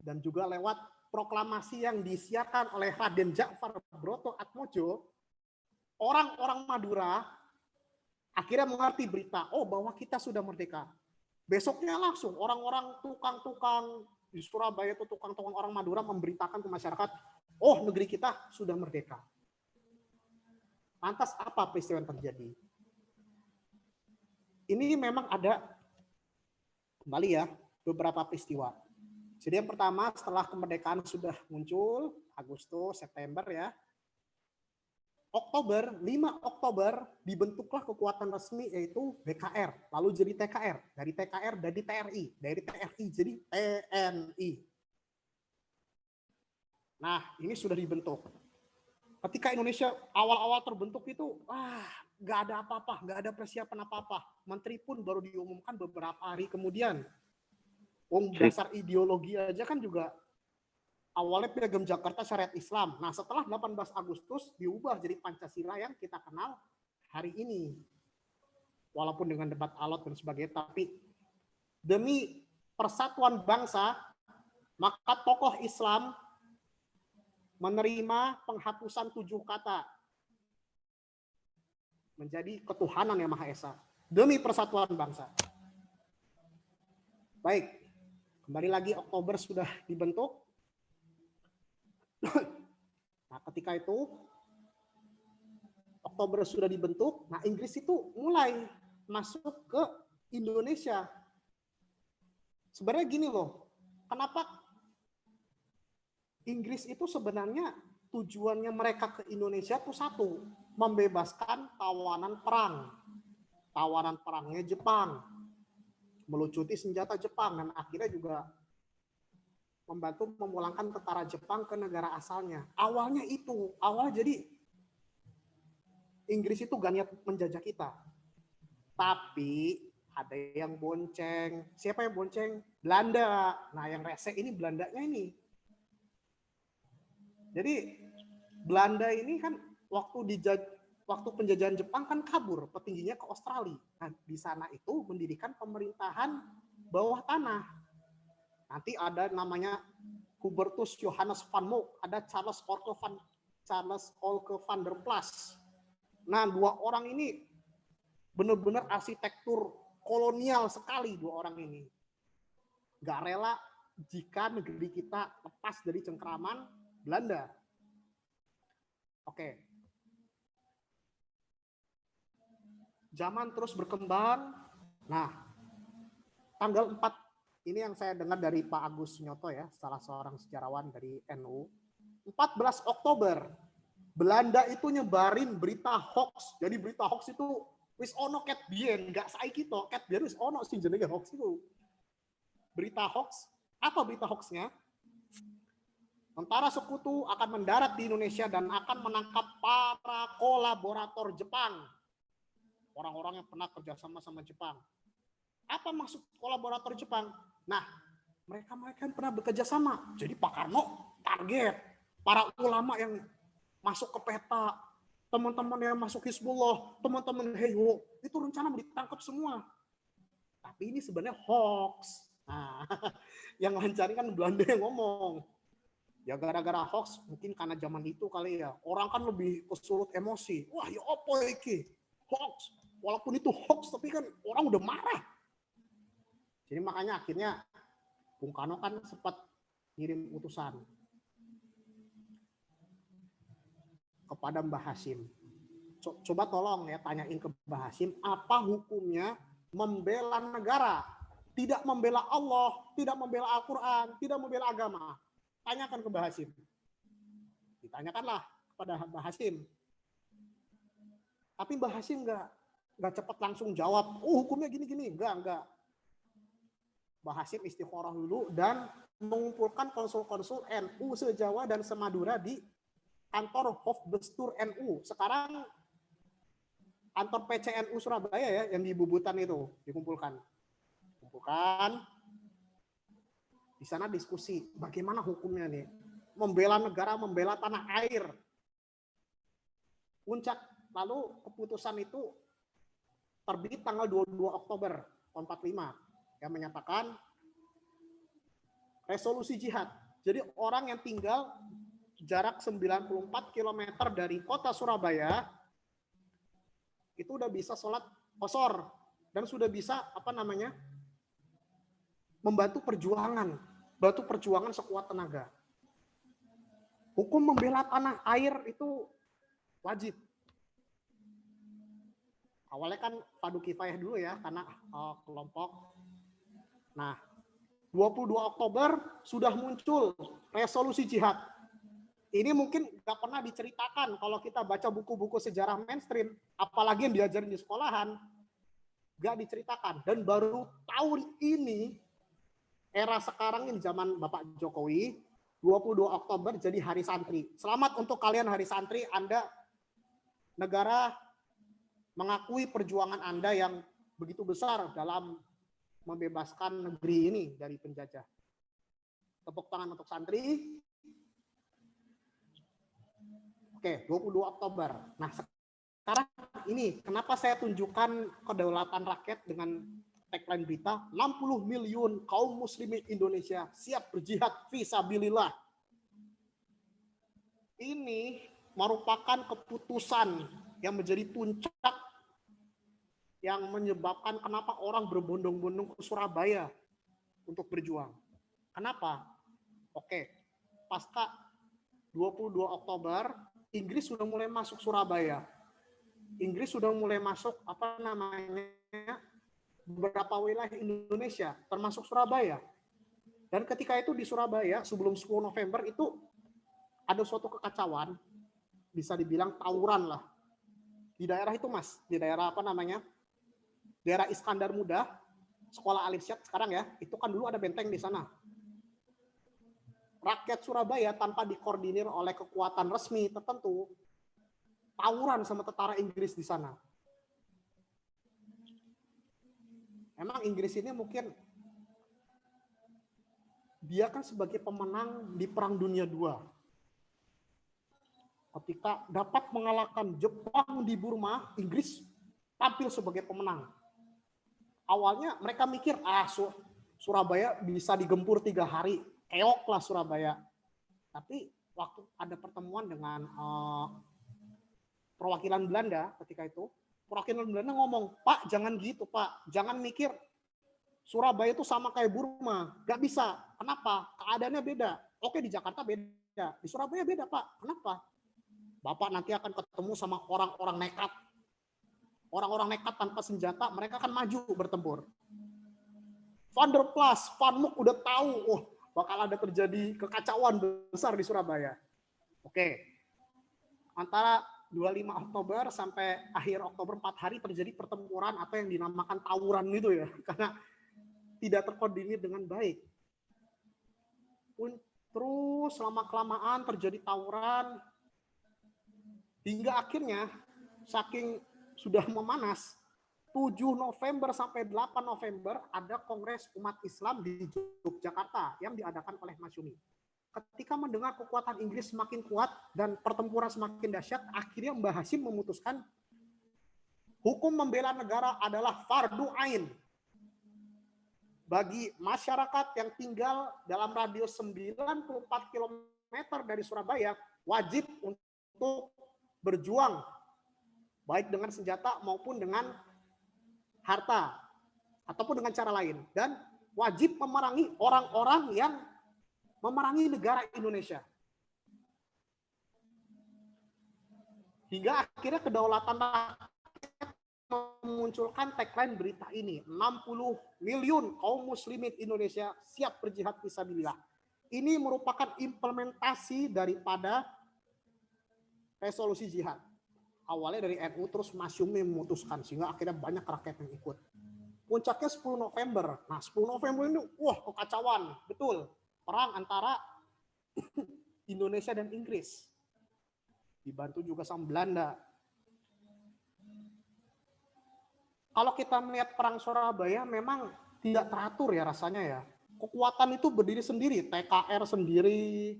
dan juga lewat proklamasi yang disiarkan oleh Raden Jakfar Broto Atmojo, orang-orang Madura akhirnya mengerti berita, oh bahwa kita sudah merdeka. Besoknya langsung orang-orang tukang-tukang di Surabaya itu tukang-tukang orang Madura memberitakan ke masyarakat, oh negeri kita sudah merdeka. Lantas apa peristiwa yang terjadi? Ini memang ada kembali ya beberapa peristiwa. Jadi yang pertama setelah kemerdekaan sudah muncul, Agustus, September ya. Oktober, 5 Oktober dibentuklah kekuatan resmi yaitu BKR, lalu jadi TKR, dari TKR jadi TRI, dari TRI jadi TNI. Nah, ini sudah dibentuk. Ketika Indonesia awal-awal terbentuk itu, nggak ada apa-apa, nggak ada persiapan apa-apa. Menteri pun baru diumumkan beberapa hari kemudian. Dasar ideologi aja kan juga awalnya Piagam Jakarta Syariat Islam. Nah, setelah 18 Agustus diubah jadi Pancasila yang kita kenal hari ini. Walaupun dengan debat alot dan sebagainya, tapi demi persatuan bangsa, maka tokoh Islam menerima penghapusan 7 kata menjadi ketuhanan yang Maha Esa demi persatuan bangsa. Baik, kembali lagi Oktober sudah dibentuk. Nah, ketika itu Oktober sudah dibentuk, nah Inggris itu mulai masuk ke Indonesia. Sebenarnya gini loh, kenapa Inggris itu sebenarnya tujuannya mereka ke Indonesia itu satu, membebaskan tawanan perang. Tawanan perangnya Jepang, melucuti senjata Jepang, dan akhirnya juga membantu memulangkan tentara Jepang ke negara asalnya. Awalnya jadi Inggris itu gak niat menjajah kita. Tapi ada yang bonceng. Siapa yang bonceng? Belanda. Nah, yang rese ini Belandanya ini. Jadi Belanda ini kan waktu penjajahan Jepang kan kabur petingginya ke Australia. Nah, di sana itu mendirikan pemerintahan bawah tanah. Nanti ada namanya Hubertus Johannes van Mook, ada Charles Olke van der Plas. Nah, dua orang ini benar-benar arsitektur kolonial sekali, dua orang ini. Gak rela jika negeri kita lepas dari cengkeraman Belanda. Oke. Zaman terus berkembang. Nah, tanggal 4 ini yang saya dengar dari Pak Agus Nyoto ya, salah seorang sejarawan dari NU. 14 Oktober, Belanda itu nyebarin berita hoax. Jadi berita hoax itu wis ono ket biyen, enggak saiki to, ket biyen wis ono sing jenenge hoax itu. Berita hoax, apa berita hoaxnya? Tentara sekutu akan mendarat di Indonesia dan akan menangkap para kolaborator Jepang. Orang-orang yang pernah kerjasama sama Jepang. Apa maksud kolaborator Jepang? Nah, mereka yang pernah bekerja sama. Jadi Pak Karno target para ulama yang masuk ke peta, teman-teman yang masuk Hizbullah, teman-teman Heyo, itu rencana ditangkap semua. Tapi ini sebenarnya hoax. Nah, yang lancarin kan Belanda yang ngomong. Ya gara-gara hoax, mungkin karena zaman itu kali ya. Orang kan lebih kesulut emosi. Wah, ya apa iki? Hoax. Walaupun itu hoax, tapi kan orang udah marah. Jadi makanya akhirnya Bung Karno kan sempat ngirim utusan kepada Mbah Hasyim. Coba tolong ya tanyain ke Mbah Hasyim, apa hukumnya membela negara? Tidak membela Allah, tidak membela Al-Quran, tidak membela agama. Tanyakan ke Mbah Hasyim. Ditanyakanlah kepada Mbah Hasyim. Tapi Mbah Hasyim nggak cepat langsung jawab, oh hukumnya gini-gini. Enggak. Mbah Hasyim istikharah dulu dan mengumpulkan konsul-konsul NU se-Jawa dan se-Madura di kantor Hofbestur NU. Sekarang kantor PCNU Surabaya ya, yang di Bubutan itu dikumpulkan. Di sana diskusi bagaimana hukumnya nih, membela negara, membela tanah air. Puncak lalu keputusan itu terbit tanggal 22 Oktober tahun 45 yang menyatakan resolusi jihad. Jadi orang yang tinggal jarak 94 km dari kota Surabaya itu udah bisa sholat qashar dan sudah bisa membantu perjuangan sekuat tenaga. Hukum membela tanah air itu wajib. Awalnya kan fardu kifayah dulu ya karena kelompok. Nah, 22 Oktober sudah muncul resolusi jihad. Ini mungkin nggak pernah diceritakan kalau kita baca buku-buku sejarah mainstream, apalagi yang diajarin di sekolahan, nggak diceritakan. Dan baru tahun ini, era sekarang ini zaman Bapak Jokowi, 22 Oktober jadi Hari Santri. Selamat untuk kalian Hari Santri, Anda negara mengakui perjuangan Anda yang begitu besar dalam membebaskan negeri ini dari penjajah. Tepuk tangan untuk santri. Oke, 22 Oktober. Nah, sekarang ini kenapa saya tunjukkan kedaulatan rakyat dengan tagline berita 60 miliun kaum muslimin Indonesia siap berjihad fisabilillah. Ini merupakan keputusan yang menjadi puncak yang menyebabkan kenapa orang berbondong-bondong ke Surabaya untuk berjuang. Kenapa? Oke, pasca 22 Oktober, Inggris sudah mulai masuk Surabaya. Inggris sudah mulai masuk beberapa wilayah Indonesia, termasuk Surabaya. Dan ketika itu di Surabaya, sebelum 10 November itu ada suatu kekacauan, bisa dibilang tawuran lah. Di daerah itu Mas, di daerah daerah Iskandar Muda, sekolah Al-Irsyad sekarang ya, itu kan dulu ada benteng di sana. rakyat Surabaya tanpa dikoordinir oleh kekuatan resmi tertentu, tawuran sama tentara Inggris di sana. Emang Inggris ini mungkin dia kan sebagai pemenang di Perang Dunia II. Ketika dapat mengalahkan Jepang di Burma, Inggris tampil sebagai pemenang. Awalnya mereka mikir, Surabaya bisa digempur 3 hari, keoklah Surabaya. Tapi waktu ada pertemuan dengan perwakilan Belanda ketika itu, perwakilan Belanda ngomong, Pak jangan gitu Pak, jangan mikir Surabaya itu sama kayak Burma, nggak bisa. Kenapa? Keadaannya beda. Oke di Jakarta beda, di Surabaya beda Pak. Kenapa? Bapak nanti akan ketemu sama orang-orang nekat. Orang-orang nekat tanpa senjata, mereka akan maju bertempur. Van der Plas, Van Mook udah tahu, bakal ada terjadi kekacauan besar di Surabaya. Oke. Antara 25 Oktober sampai akhir Oktober 4 hari terjadi pertempuran atau yang dinamakan tawuran itu ya. Karena tidak terkoordinir dengan baik. Terus lama-kelamaan terjadi tawuran, hingga akhirnya saking sudah memanas, 7 November sampai 8 November ada Kongres Umat Islam di Yogyakarta yang diadakan oleh Masyumi. Ketika mendengar kekuatan Inggris semakin kuat dan pertempuran semakin dahsyat, akhirnya Mbah Hasyim memutuskan hukum membela negara adalah fardu ain. Bagi masyarakat yang tinggal dalam radius 94 km dari Surabaya, wajib untuk berjuang, baik dengan senjata maupun dengan harta, ataupun dengan cara lain. Dan wajib memerangi orang-orang yang memerangi negara Indonesia. Hingga akhirnya kedaulatan rakyat memunculkan tagline berita ini, 60 miliun kaum muslimin Indonesia siap berjihad fisabilillah. Ini merupakan implementasi daripada resolusi jihad. Awalnya dari NU, terus Masyumi memutuskan, sehingga akhirnya banyak rakyat yang ikut. Puncaknya 10 November. Nah 10 November ini, kekacauan. Betul. Perang antara Indonesia dan Inggris. Dibantu juga sama Belanda. Kalau kita melihat perang Surabaya memang tidak teratur ya rasanya ya. Kekuatan itu berdiri sendiri, TKR sendiri,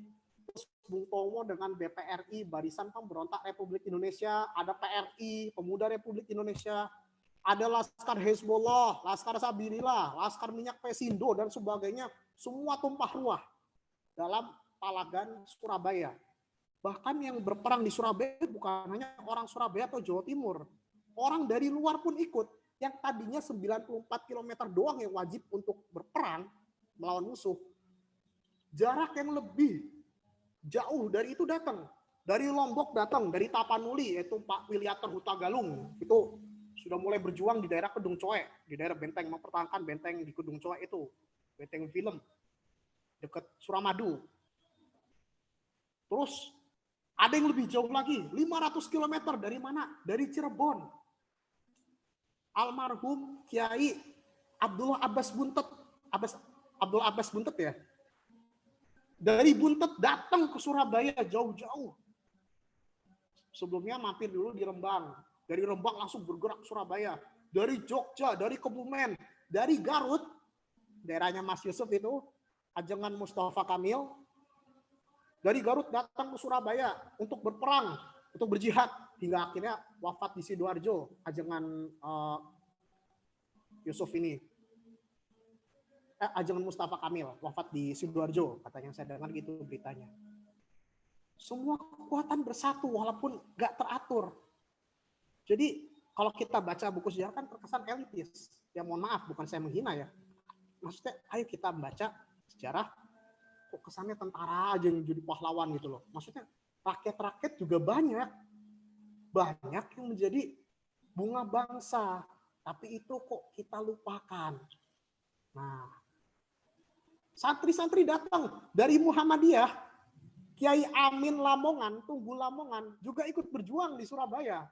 Bung Tomo dengan BPRI, Barisan Pemberontak Republik Indonesia, ada PRI, Pemuda Republik Indonesia, ada Laskar Hezbollah, Laskar Sabilillah, Laskar Minyak Pesindo, dan sebagainya. Semua tumpah ruah dalam Palagan Surabaya. Bahkan yang berperang di Surabaya bukan hanya orang Surabaya atau Jawa Timur. Orang dari luar pun ikut. Yang tadinya 94 km doang yang wajib untuk berperang melawan musuh. Jarak yang lebih jauh dari itu datang. Dari Lombok datang, dari Tapanuli, yaitu Pak Wiliater Hutagalung. Itu sudah mulai berjuang di daerah Kedung Coe, di daerah benteng, mempertahankan benteng di Kedung Coe itu. Benteng film, dekat Suramadu. Terus ada yang lebih jauh lagi, 500 km dari mana? Dari Cirebon. Almarhum Kiai Abdullah Abbas Buntet, Abdullah Abbas Buntet ya. Dari Buntet datang ke Surabaya jauh-jauh. Sebelumnya mampir dulu di Rembang. Dari Rembang langsung bergerak ke Surabaya. Dari Jogja, dari Kebumen, dari Garut, daerahnya Mas Yusuf itu, Ajengan Mustafa Kamil. Dari Garut datang ke Surabaya untuk berperang, untuk berjihad. Hingga akhirnya wafat di Sidoarjo, Ajengan Yusuf ini. Ajengan Mustafa Kamil, wafat di Sidoarjo, katanya, saya dengar gitu beritanya. Semua kekuatan bersatu walaupun nggak teratur. Jadi kalau kita baca buku sejarah kan terkesan elitis. Ya mohon maaf, bukan saya menghina ya. Maksudnya ayo kita baca sejarah, kok kesannya tentara aja yang jadi pahlawan gitu loh. Maksudnya rakyat-rakyat juga banyak yang menjadi bunga bangsa, tapi itu kok kita lupakan. Nah, santri-santri datang dari Muhammadiyah, Kiai Amin Lamongan, Tunggul Lamongan, juga ikut berjuang di Surabaya.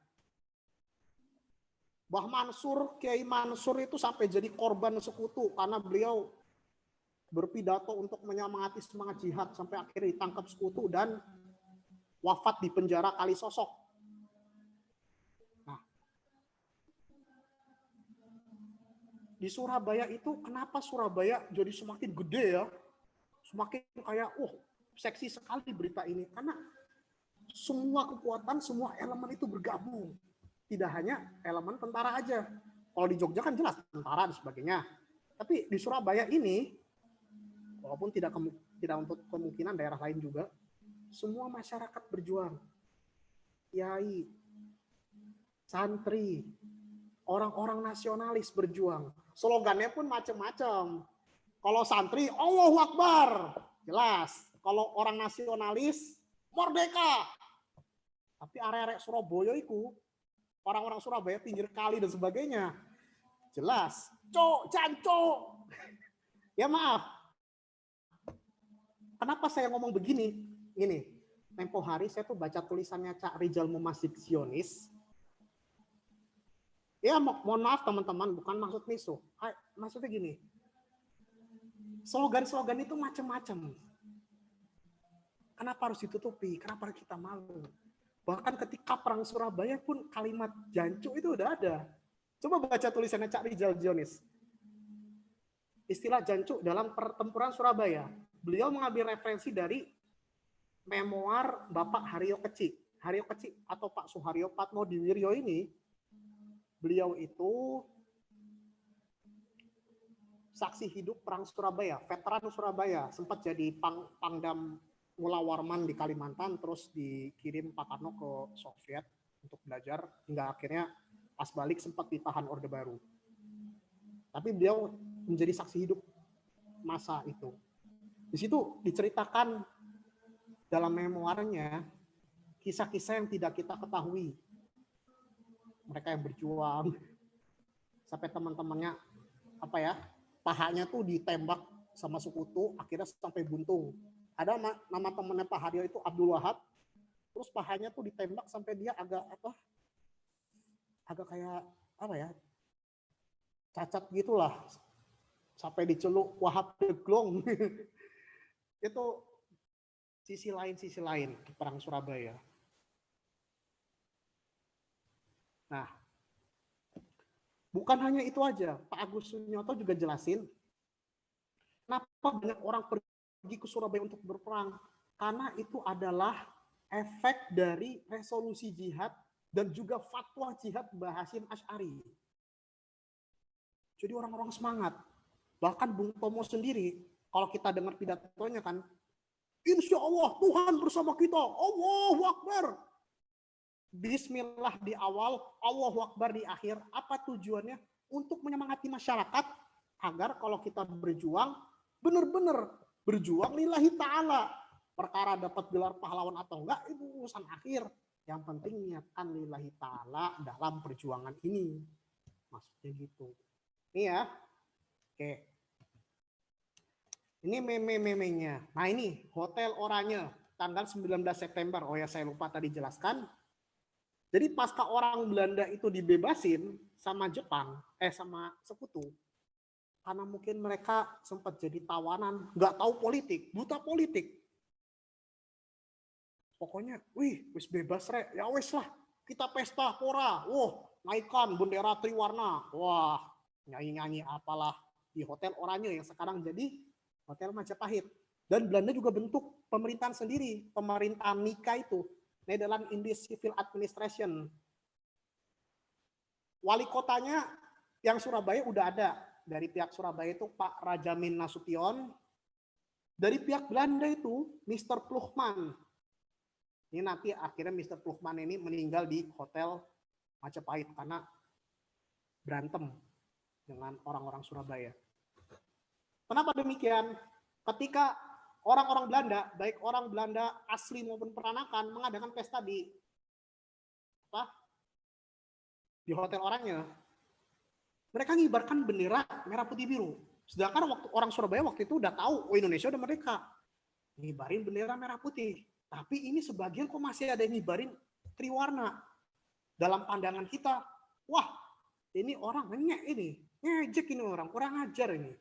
Mbah Mansur, Kiai Mansur itu sampai jadi korban sekutu karena beliau berpidato untuk menyemangati semangat jihad sampai akhirnya ditangkap sekutu dan wafat di penjara Kalisosok. Nah, di Surabaya itu kenapa Surabaya jadi semakin gede ya? Semakin kayak, seksi sekali berita ini. Karena semua kekuatan, semua elemen itu bergabung. Tidak hanya elemen tentara aja. Kalau di Jogja kan jelas tentara dan sebagainya. Tapi di Surabaya ini, walaupun tidak untuk kemungkinan daerah lain juga, semua masyarakat berjuang. Kiai, santri, orang-orang nasionalis berjuang. Slogannya pun macam-macam. Kalau santri, Allahu Akbar. Jelas. Kalau orang nasionalis, Merdeka. Tapi area-area Surabaya itu, orang-orang Surabaya pinggir kali dan sebagainya. Jelas. Cok, jancok. Ya maaf. Kenapa saya ngomong begini? Ini, tempo hari saya tuh baca tulisannya Cak Rizal Mumasib Zionis. Ya mohon maaf teman-teman, bukan maksud miso. Maksudnya gini, slogan-slogan itu macam-macam. Kenapa harus ditutupi? Kenapa kita malu? Bahkan ketika perang Surabaya pun kalimat jancuk itu udah ada. Coba baca tulisannya Cak Rizal Zionis. Istilah jancuk dalam pertempuran Surabaya. Beliau mengambil referensi dari memoir Bapak Haryo Keci. Haryo Keci atau Pak Suharyo Patmodiwiryo ini, beliau itu saksi hidup perang Surabaya, veteran Surabaya, sempat jadi Pangdam Mula Warman di Kalimantan, terus dikirim Pak Karno ke Soviet untuk belajar, hingga akhirnya pas balik sempat ditahan Orde Baru. Tapi beliau menjadi saksi hidup masa itu. Di situ diceritakan dalam memoirnya kisah-kisah yang tidak kita ketahui. Mereka yang berjuang sampai teman-temannya pahanya tuh ditembak sama sekutu, akhirnya sampai buntung. Ada nama temannya Pak Haryo itu Abdul Wahab, terus pahanya tuh ditembak sampai dia agak kayak cacat gitulah, sampai diceluk Wahab Deglong. Itu sisi lain perang Surabaya. Nah, bukan hanya itu aja, Pak Agus Sunyoto juga jelasin kenapa banyak orang pergi ke Surabaya untuk berperang. Karena itu adalah efek dari resolusi jihad dan juga fatwa jihad Mbah Hasyim Asy'ari. Jadi orang-orang semangat. Bahkan Bung Tomo sendiri, kalau kita dengar pidatonya kan, Insya Allah Tuhan bersama kita, Allahu Akbar. Bismillah di awal, Allahu Akbar di akhir. Apa tujuannya? Untuk menyemangati masyarakat agar kalau kita berjuang, benar-benar berjuang lillahi ta'ala. Perkara dapat gelar pahlawan atau enggak, itu urusan akhir. Yang penting niatkan lillahi ta'ala dalam perjuangan ini. Maksudnya gitu. Ini ya. Oke. Ini meme-memenya. Nah ini Hotel Oranye tanggal 19 September. Oh ya saya lupa tadi jelaskan. Jadi pasca orang Belanda itu dibebasin sama Jepang, sama sekutu. Karena mungkin mereka sempat jadi tawanan, nggak tahu politik, buta politik. Pokoknya, wis bebas rek, ya wis lah, kita pesta pora. Wah, naikkan bendera triwarna. Wah, nyanyi-nyanyi apalah di Hotel Oranye yang sekarang jadi Hotel Majapahit. Dan Belanda juga bentuk pemerintahan sendiri, pemerintahan Nika itu, Netherlands Indies Civil Administration. Wali kotanya yang Surabaya udah ada. Dari pihak Surabaya itu Pak Rajamin Nasution. Dari pihak Belanda itu Mr. Ploegman. Ini nanti akhirnya Mr. Ploegman ini meninggal di Hotel Majapahit karena berantem dengan orang-orang Surabaya. Kenapa demikian? Ketika orang-orang Belanda, baik orang Belanda asli maupun peranakan, mengadakan pesta di Hotel Oranye, mereka mengibarkan bendera merah putih biru. Sedangkan waktu orang Surabaya waktu itu udah tahu, Indonesia udah merdeka, ngibarin bendera merah putih. Tapi ini sebagian kok masih ada yang ngibarin triwarna. Dalam pandangan kita, wah ini orang ngejek ini orang, kurang ajar ini.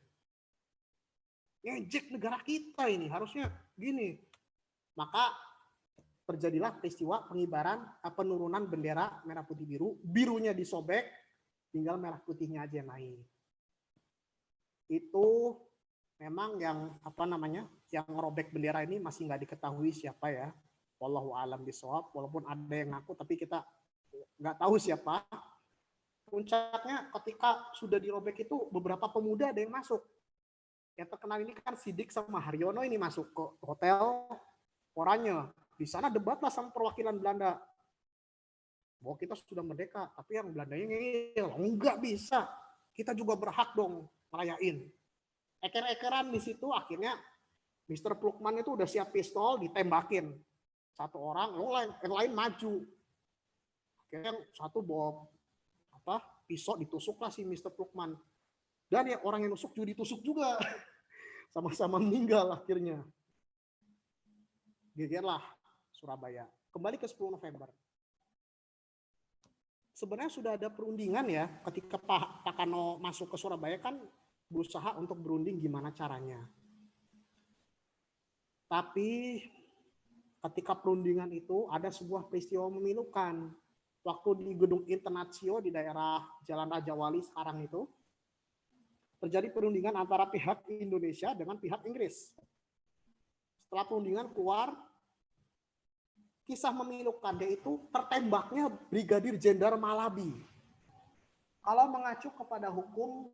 ngejek negara kita ini, harusnya gini. Maka terjadilah peristiwa pengibaran penurunan bendera merah putih biru, birunya disobek, tinggal merah putihnya aja yang naik. Itu memang yang yang ngerobek bendera ini masih nggak diketahui siapa ya. Wallahu a'lam bishawab, walaupun ada yang ngaku tapi kita nggak tahu siapa. Puncaknya ketika sudah dirobek itu beberapa pemuda ada yang masuk. Yang terkenal ini kan Sidik sama Haryono ini masuk ke hotel Oranye. Di sana debatlah sama perwakilan Belanda. Bahwa kita sudah merdeka, tapi yang Belandanya ngeyel. Enggak bisa. Kita juga berhak dong merayain. Eker-ekeran di situ akhirnya Mr. Plukman itu udah siap pistol, ditembakin. Satu orang, yang lain maju. Akhirnya satu bawa pisau, ditusuklah si Mr. Plukman. Dan ya orang yang nusuk juga ditusuk juga. Sama-sama meninggal akhirnya. Gegerlah Surabaya. Kembali ke 10 November. Sebenarnya sudah ada perundingan ya, ketika Pak Kano masuk ke Surabaya kan berusaha untuk berunding gimana caranya. Tapi ketika perundingan itu ada sebuah peristiwa memilukan. Waktu di Gedung Internasio di daerah Jalan Raja Wali sekarang itu, terjadi perundingan antara pihak Indonesia dengan pihak Inggris. Setelah perundingan keluar, kisah memilukan, yaitu tertembaknya Brigadir Jenderal Malabi. Kalau mengacu kepada hukum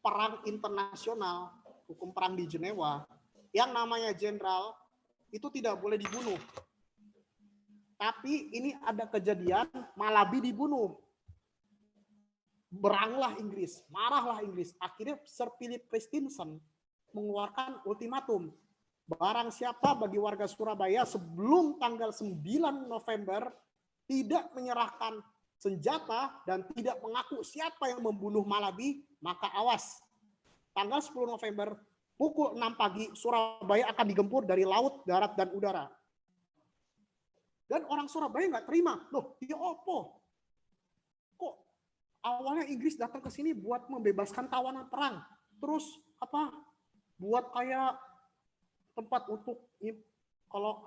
perang internasional, hukum perang di Jenewa, yang namanya jenderal itu tidak boleh dibunuh. Tapi ini ada kejadian Malabi dibunuh. Beranglah Inggris, marahlah Inggris. Akhirnya Sir Philip Christensen mengeluarkan ultimatum. Barang siapa bagi warga Surabaya sebelum tanggal 9 November tidak menyerahkan senjata dan tidak mengaku siapa yang membunuh Malabi, maka awas. Tanggal 10 November pukul 6 pagi Surabaya akan digempur dari laut, darat, dan udara. Dan orang Surabaya nggak terima. Loh, ya opo? Kok awalnya Inggris datang ke sini buat membebaskan tawanan perang. Terus buat kayak tempat untuk kalau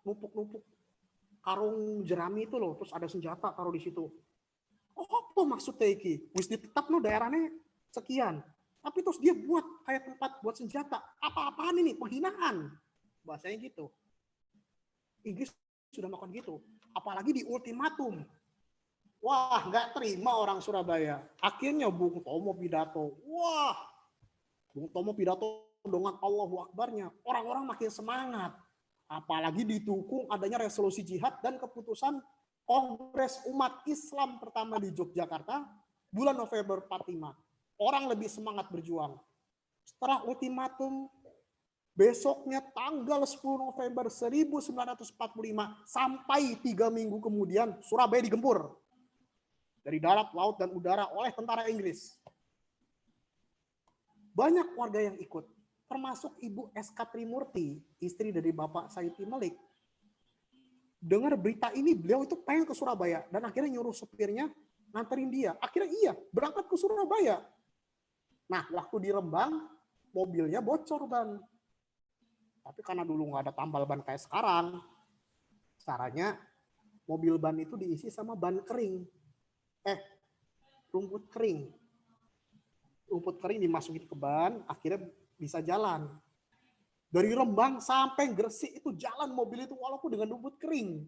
numpuk-numpuk karung jerami itu loh, terus ada senjata taruh di situ. Oh, apa maksudnya iki? Wis ditetapno daerahnya sekian. Tapi terus dia buat kayak tempat buat senjata. Apa-apaan ini? Penghinaan. Bahasanya gitu. Inggris sudah melakukan gitu. Apalagi di ultimatum. Wah, nggak terima orang Surabaya. Akhirnya Bung Tomo pidato. Wah, Bung Tomo pidato dengan Allahu Akbarnya. Orang-orang makin semangat. Apalagi didukung adanya resolusi jihad dan keputusan Kongres Umat Islam pertama di Yogyakarta bulan November 45. Orang lebih semangat berjuang. Setelah ultimatum, besoknya tanggal 10 November 1945 sampai 3 minggu kemudian Surabaya digempur dari darat, laut, dan udara oleh tentara Inggris. Banyak warga yang ikut, termasuk Ibu S.K. Trimurti, istri dari Bapak Said Malik. Dengar berita ini, beliau itu pengen ke Surabaya dan akhirnya nyuruh supirnya nganterin dia. Akhirnya iya, berangkat ke Surabaya. Nah, waktu di Rembang, mobilnya bocor ban. Tapi karena dulu nggak ada tambal ban kayak sekarang, caranya mobil ban itu diisi sama ban kering. Rumput kering. Rumput kering dimasukin ke ban, akhirnya bisa jalan. Dari Rembang sampai Gresik itu jalan mobil itu walaupun dengan rumput kering.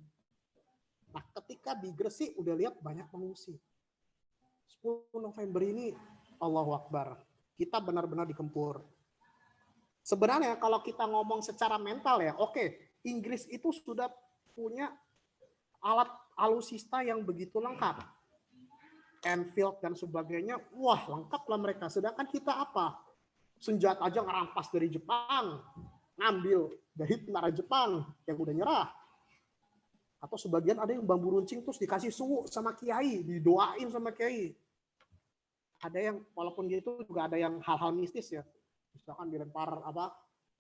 Nah, ketika di Gresik udah lihat banyak pengungsi. 10 November ini, Allahu Akbar, kita benar-benar digempur. Sebenarnya kalau kita ngomong secara mental ya, oke, Inggris itu sudah punya alat alutsista yang begitu lengkap. Enfield dan sebagainya, wah lengkap lah mereka. Sedangkan kita apa? Senjata aja ngerampas dari Jepang, ngambil dari tentara Jepang yang udah nyerah. Atau sebagian ada yang bambu runcing terus dikasih suwu sama kiai, didoain sama kiai. Ada yang walaupun gitu juga ada yang hal-hal mistis ya. Misalkan dilempar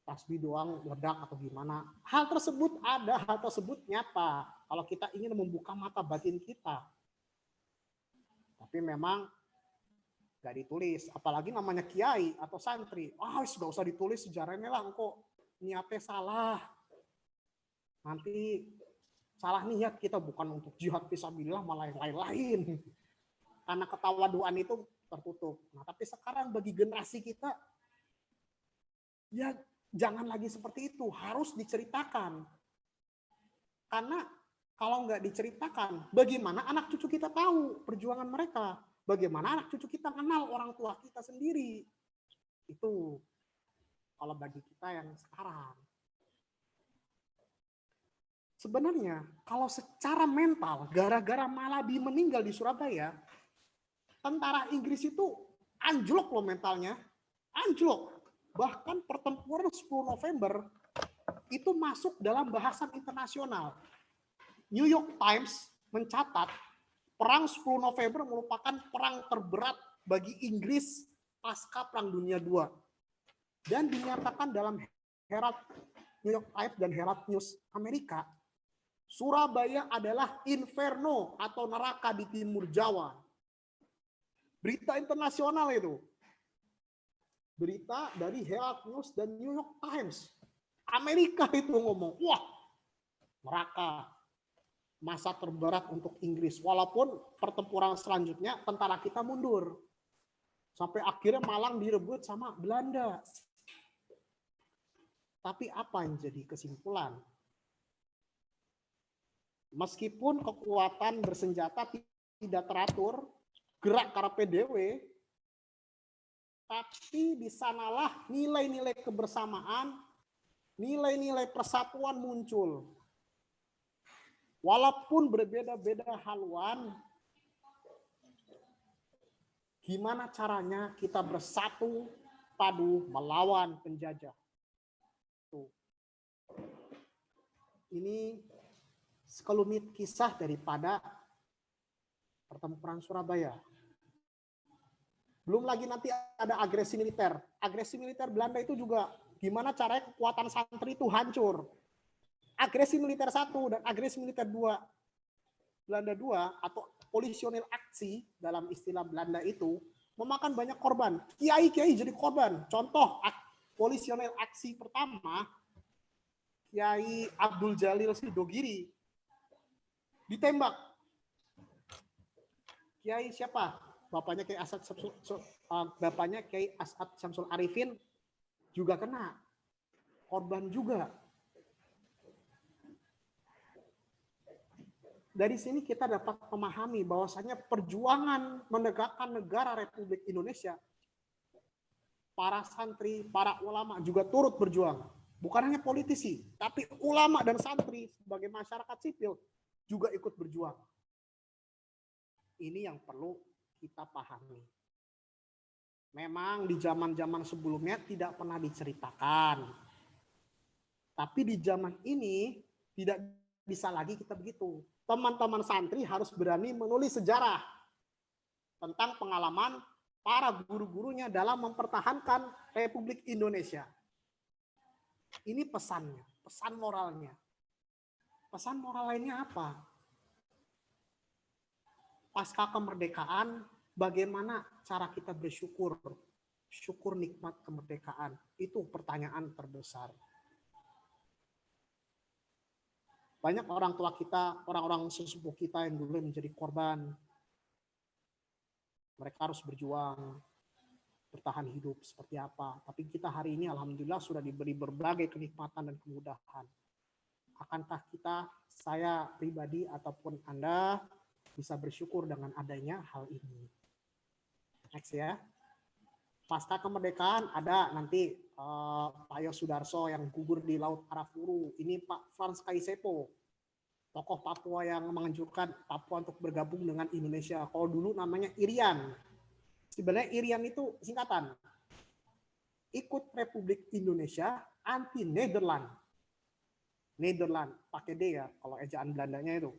tasbih doang ledak atau gimana. Hal tersebut ada, hal tersebut nyata. Kalau kita ingin membuka mata batin kita. Tapi memang Nggak ditulis, apalagi namanya kiai atau santri. Sudah usah ditulis sejarahnya lah, kok niatnya salah. Nanti salah niat kita, bukan untuk jihad fisabilillah, malah yang lain-lain. Karena ketawaduan itu tertutup. Nah, tapi sekarang bagi generasi kita, ya jangan lagi seperti itu, harus diceritakan. Karena kalau nggak diceritakan, bagaimana anak cucu kita tahu perjuangan mereka? Bagaimana anak cucu kita kenal orang tua kita sendiri? Itu kalau bagi kita yang sekarang. Sebenarnya kalau secara mental, gara-gara Malabi meninggal di Surabaya, tentara Inggris itu anjlok loh mentalnya. Anjlok. Bahkan pertempuran 10 November itu masuk dalam bahasan internasional. New York Times mencatat Perang 10 November merupakan perang terberat bagi Inggris pasca Perang Dunia II. Dan dinyatakan dalam Herald New York Times dan Herald News Amerika, Surabaya adalah inferno atau neraka di timur Jawa. Berita internasional itu. Berita dari Herald News dan New York Times. Amerika itu ngomong, wah, neraka. Masa terberat untuk Inggris. Walaupun pertempuran selanjutnya tentara kita mundur. Sampai akhirnya Malang direbut sama Belanda. Tapi apa yang jadi kesimpulan? Meskipun kekuatan bersenjata tidak teratur, gerak karena PDW, tapi di sanalah nilai-nilai kebersamaan, nilai-nilai persatuan muncul. Walaupun berbeda-beda haluan, gimana caranya kita bersatu padu melawan penjajah. Tuh. Ini sekelumit kisah daripada pertempuran Surabaya. Belum lagi nanti ada agresi militer. Agresi militer Belanda itu juga gimana caranya kekuatan santri itu hancur. Agresi militer 1 dan agresi militer 2. Belanda 2 atau polisionil aksi dalam istilah Belanda itu memakan banyak korban. Kiai-kiai jadi korban. Contoh polisionil aksi pertama, Kiai Abdul Jalil Sidogiri ditembak. Kiai siapa? Bapaknya Kiai Asad Syamsul Arifin juga kena. Korban juga. Dari sini kita dapat memahami bahwasanya perjuangan menegakkan negara Republik Indonesia, para santri, para ulama juga turut berjuang. Bukan hanya politisi, tapi ulama dan santri sebagai masyarakat sipil juga ikut berjuang. Ini yang perlu kita pahami. Memang di zaman-zaman sebelumnya tidak pernah diceritakan. Tapi di zaman ini tidak bisa lagi kita begitu. Teman-teman santri harus berani menulis sejarah tentang pengalaman para guru-gurunya dalam mempertahankan Republik Indonesia. Ini pesannya, pesan moralnya. Pesan moral lainnya apa? Pasca kemerdekaan, bagaimana cara kita bersyukur? Syukur nikmat kemerdekaan. Itu pertanyaan terbesar. Banyak orang tua kita, orang-orang sesepuh kita yang dulu menjadi korban. Mereka harus berjuang, bertahan hidup seperti apa. Tapi kita hari ini alhamdulillah sudah diberi berbagai kenikmatan dan kemudahan. Akankah kita, saya pribadi ataupun Anda bisa bersyukur dengan adanya hal ini? Next ya. Pasca kemerdekaan ada nanti Pak Yosudarso yang gugur di Laut Arafuru. Ini Pak Frans Kaisepo, tokoh Papua yang menganjurkan Papua untuk bergabung dengan Indonesia. Kalau dulu namanya Irian. Sebenarnya Irian itu singkatan. Ikut Republik Indonesia anti Nederland. Nederland, pakai D ya kalau ejaan Belandanya itu.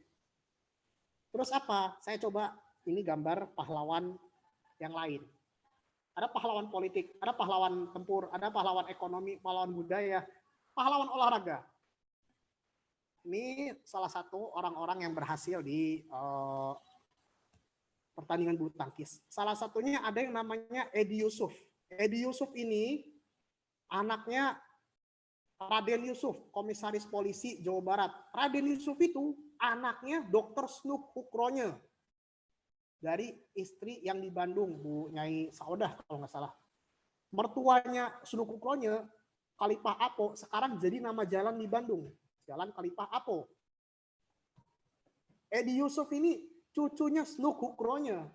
Terus apa? Saya coba ini gambar pahlawan yang lain. Ada pahlawan politik, ada pahlawan tempur, ada pahlawan ekonomi, pahlawan budaya, pahlawan olahraga. Ini salah satu orang-orang yang berhasil di pertandingan bulu tangkis. Salah satunya ada yang namanya Edi Yusuf. Edi Yusuf ini anaknya Raden Yusuf, komisaris polisi Jawa Barat. Raden Yusuf itu anaknya Dr. Snuk Ukronya dari istri yang di Bandung, Bu Nyai Saudah kalau nggak salah. Mertuanya Snuk Ukronya, Khalifah Apo, sekarang jadi nama jalan di Bandung, Jalan Khalifah Apo. Edi Yusuf ini cucunya Snuk Ukronya,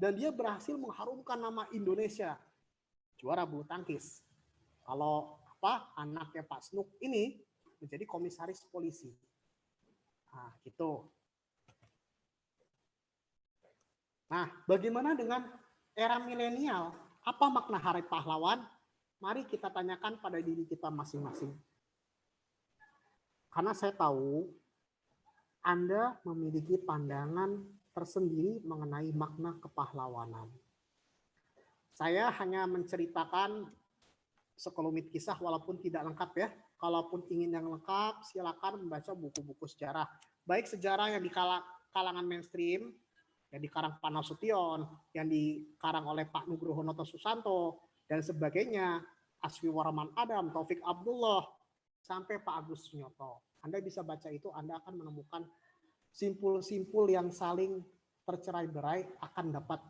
dan dia berhasil mengharumkan nama Indonesia, juara bulu tangkis. Kalau anaknya Pak Snuk ini menjadi komisaris polisi. Nah, gitu. Nah, bagaimana dengan era milenial? Apa makna Hari Pahlawan? Mari kita tanyakan pada diri kita masing-masing. Karena saya tahu Anda memiliki pandangan tersendiri mengenai makna kepahlawanan. Saya hanya menceritakan sekelumit kisah walaupun tidak lengkap ya. Kalaupun ingin yang lengkap, silakan membaca buku-buku sejarah. Baik sejarah yang di kalangan mainstream, yang dikarang Pak Nasution, yang dikarang oleh Pak Nugroho Noto Susanto, dan sebagainya, Asfi Warman Adam, Taufik Abdullah, sampai Pak Agus Nyoto. Anda bisa baca itu, Anda akan menemukan simpul-simpul yang saling tercerai-berai akan dapat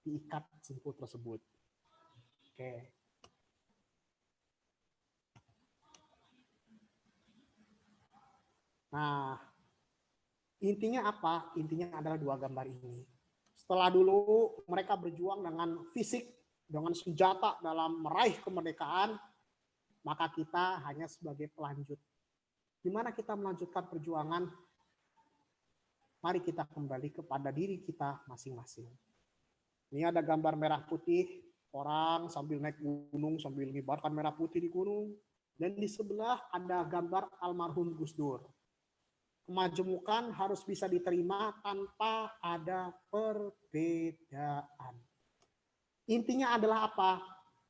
diikat simpul tersebut. Oke. Nah, intinya apa? Intinya adalah dua gambar ini. Setelah dulu mereka berjuang dengan fisik, dengan senjata dalam meraih kemerdekaan, maka kita hanya sebagai pelanjut. Gimana kita melanjutkan perjuangan? Mari kita kembali kepada diri kita masing-masing. Ini ada gambar merah putih, orang sambil naik gunung, sambil mengibarkan merah putih di gunung. Dan di sebelah ada gambar almarhum Gus Dur. Kemajemukan harus bisa diterima tanpa ada perbedaan. Intinya adalah apa?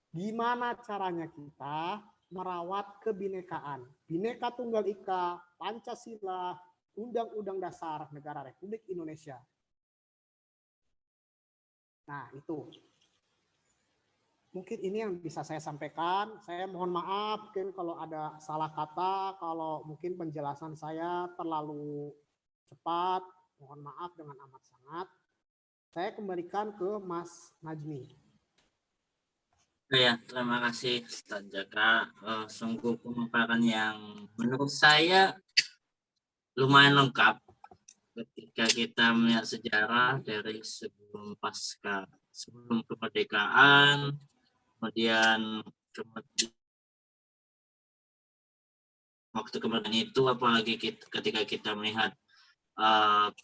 Gimana caranya kita merawat kebinekaan. Bhinneka Tunggal Ika, Pancasila, Undang-Undang Dasar Negara Republik Indonesia. Nah, itu. Mungkin ini yang bisa saya sampaikan. Saya mohon maaf mungkin kalau ada salah kata, kalau mungkin penjelasan saya terlalu cepat, mohon maaf dengan amat sangat. Saya kembalikan ke Mas Najmi. Ya, terima kasih Ustaz Jaka. Sungguh pemaparan yang menurut saya lumayan lengkap ketika kita melihat sejarah dari sebelum kemerdekaan, kemudian waktu kemerdekaan itu, apalagi ketika kita melihat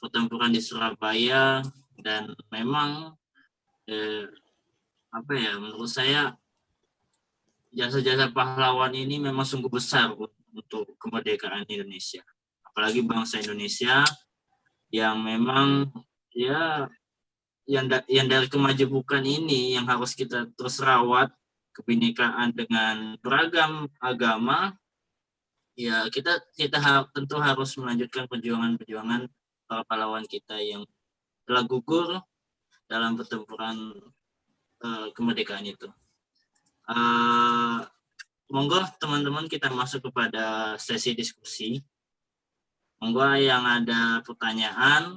pertempuran di Surabaya, dan memang menurut saya jasa-jasa pahlawan ini memang sungguh besar untuk kemerdekaan Indonesia, apalagi bangsa Indonesia yang memang ya yang dari kemajemukan ini yang harus kita terus rawat, kebinekaan dengan beragam agama. Ya, kita tentu harus melanjutkan perjuangan para pahlawan kita yang telah gugur dalam pertempuran kemerdekaan itu. Monggo teman-teman kita masuk kepada sesi diskusi. Monggo yang ada pertanyaan,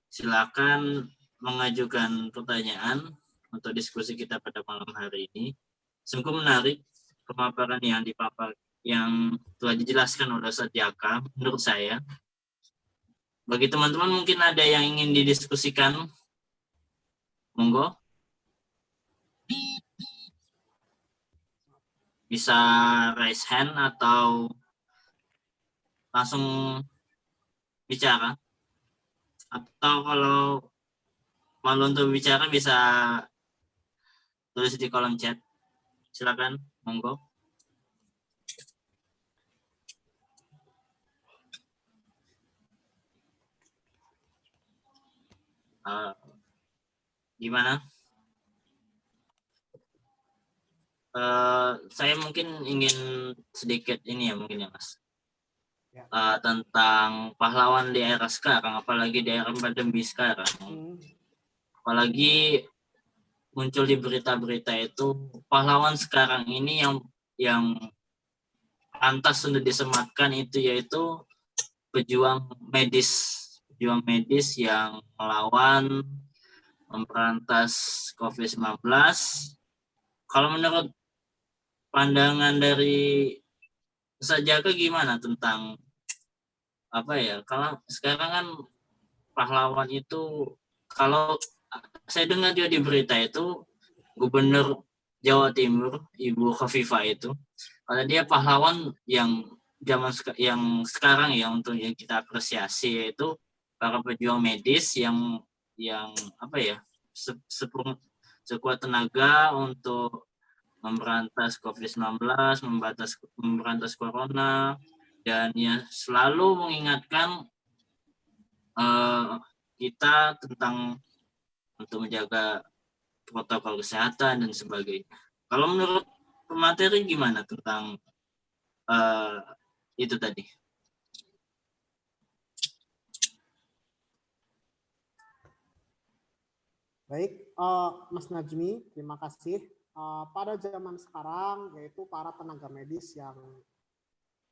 silakan mengajukan pertanyaan untuk diskusi kita pada malam hari ini. Sungguh menarik pemaparan yang telah dijelaskan oleh Ustaz Jaka menurut saya. Bagi teman-teman mungkin ada yang ingin didiskusikan, monggo. Bisa raise hand atau langsung bicara. Atau kalau malu untuk bicara bisa tulis di kolom chat. Silakan, monggo. Gimana? Saya mungkin ingin sedikit ini ya mungkin ya Mas. Tentang pahlawan di era sekarang, apalagi di era pandemi sekarang. apalagi muncul di berita-berita itu pahlawan sekarang ini yang pantas untuk disematkan itu yaitu pejuang medis yang melawan memberantas COVID-19. Kalau menurut pandangan dari Ustaz Jaka gimana tentang apa ya? Kalau sekarang kan pahlawan itu, kalau saya dengar juga di berita itu Gubernur Jawa Timur Ibu Khofifah itu, kalau dia pahlawan yang yang sekarang ya untuk yang kita apresiasi yaitu para pejuang medis yang apa ya sekuat tenaga untuk memberantas COVID-19, memberantas corona, dan ya selalu mengingatkan kita tentang untuk menjaga protokol kesehatan dan sebagainya. Kalau menurut pemateri gimana tentang itu tadi? Baik, Mas Najmi, terima kasih. Pada zaman sekarang, yaitu para tenaga medis yang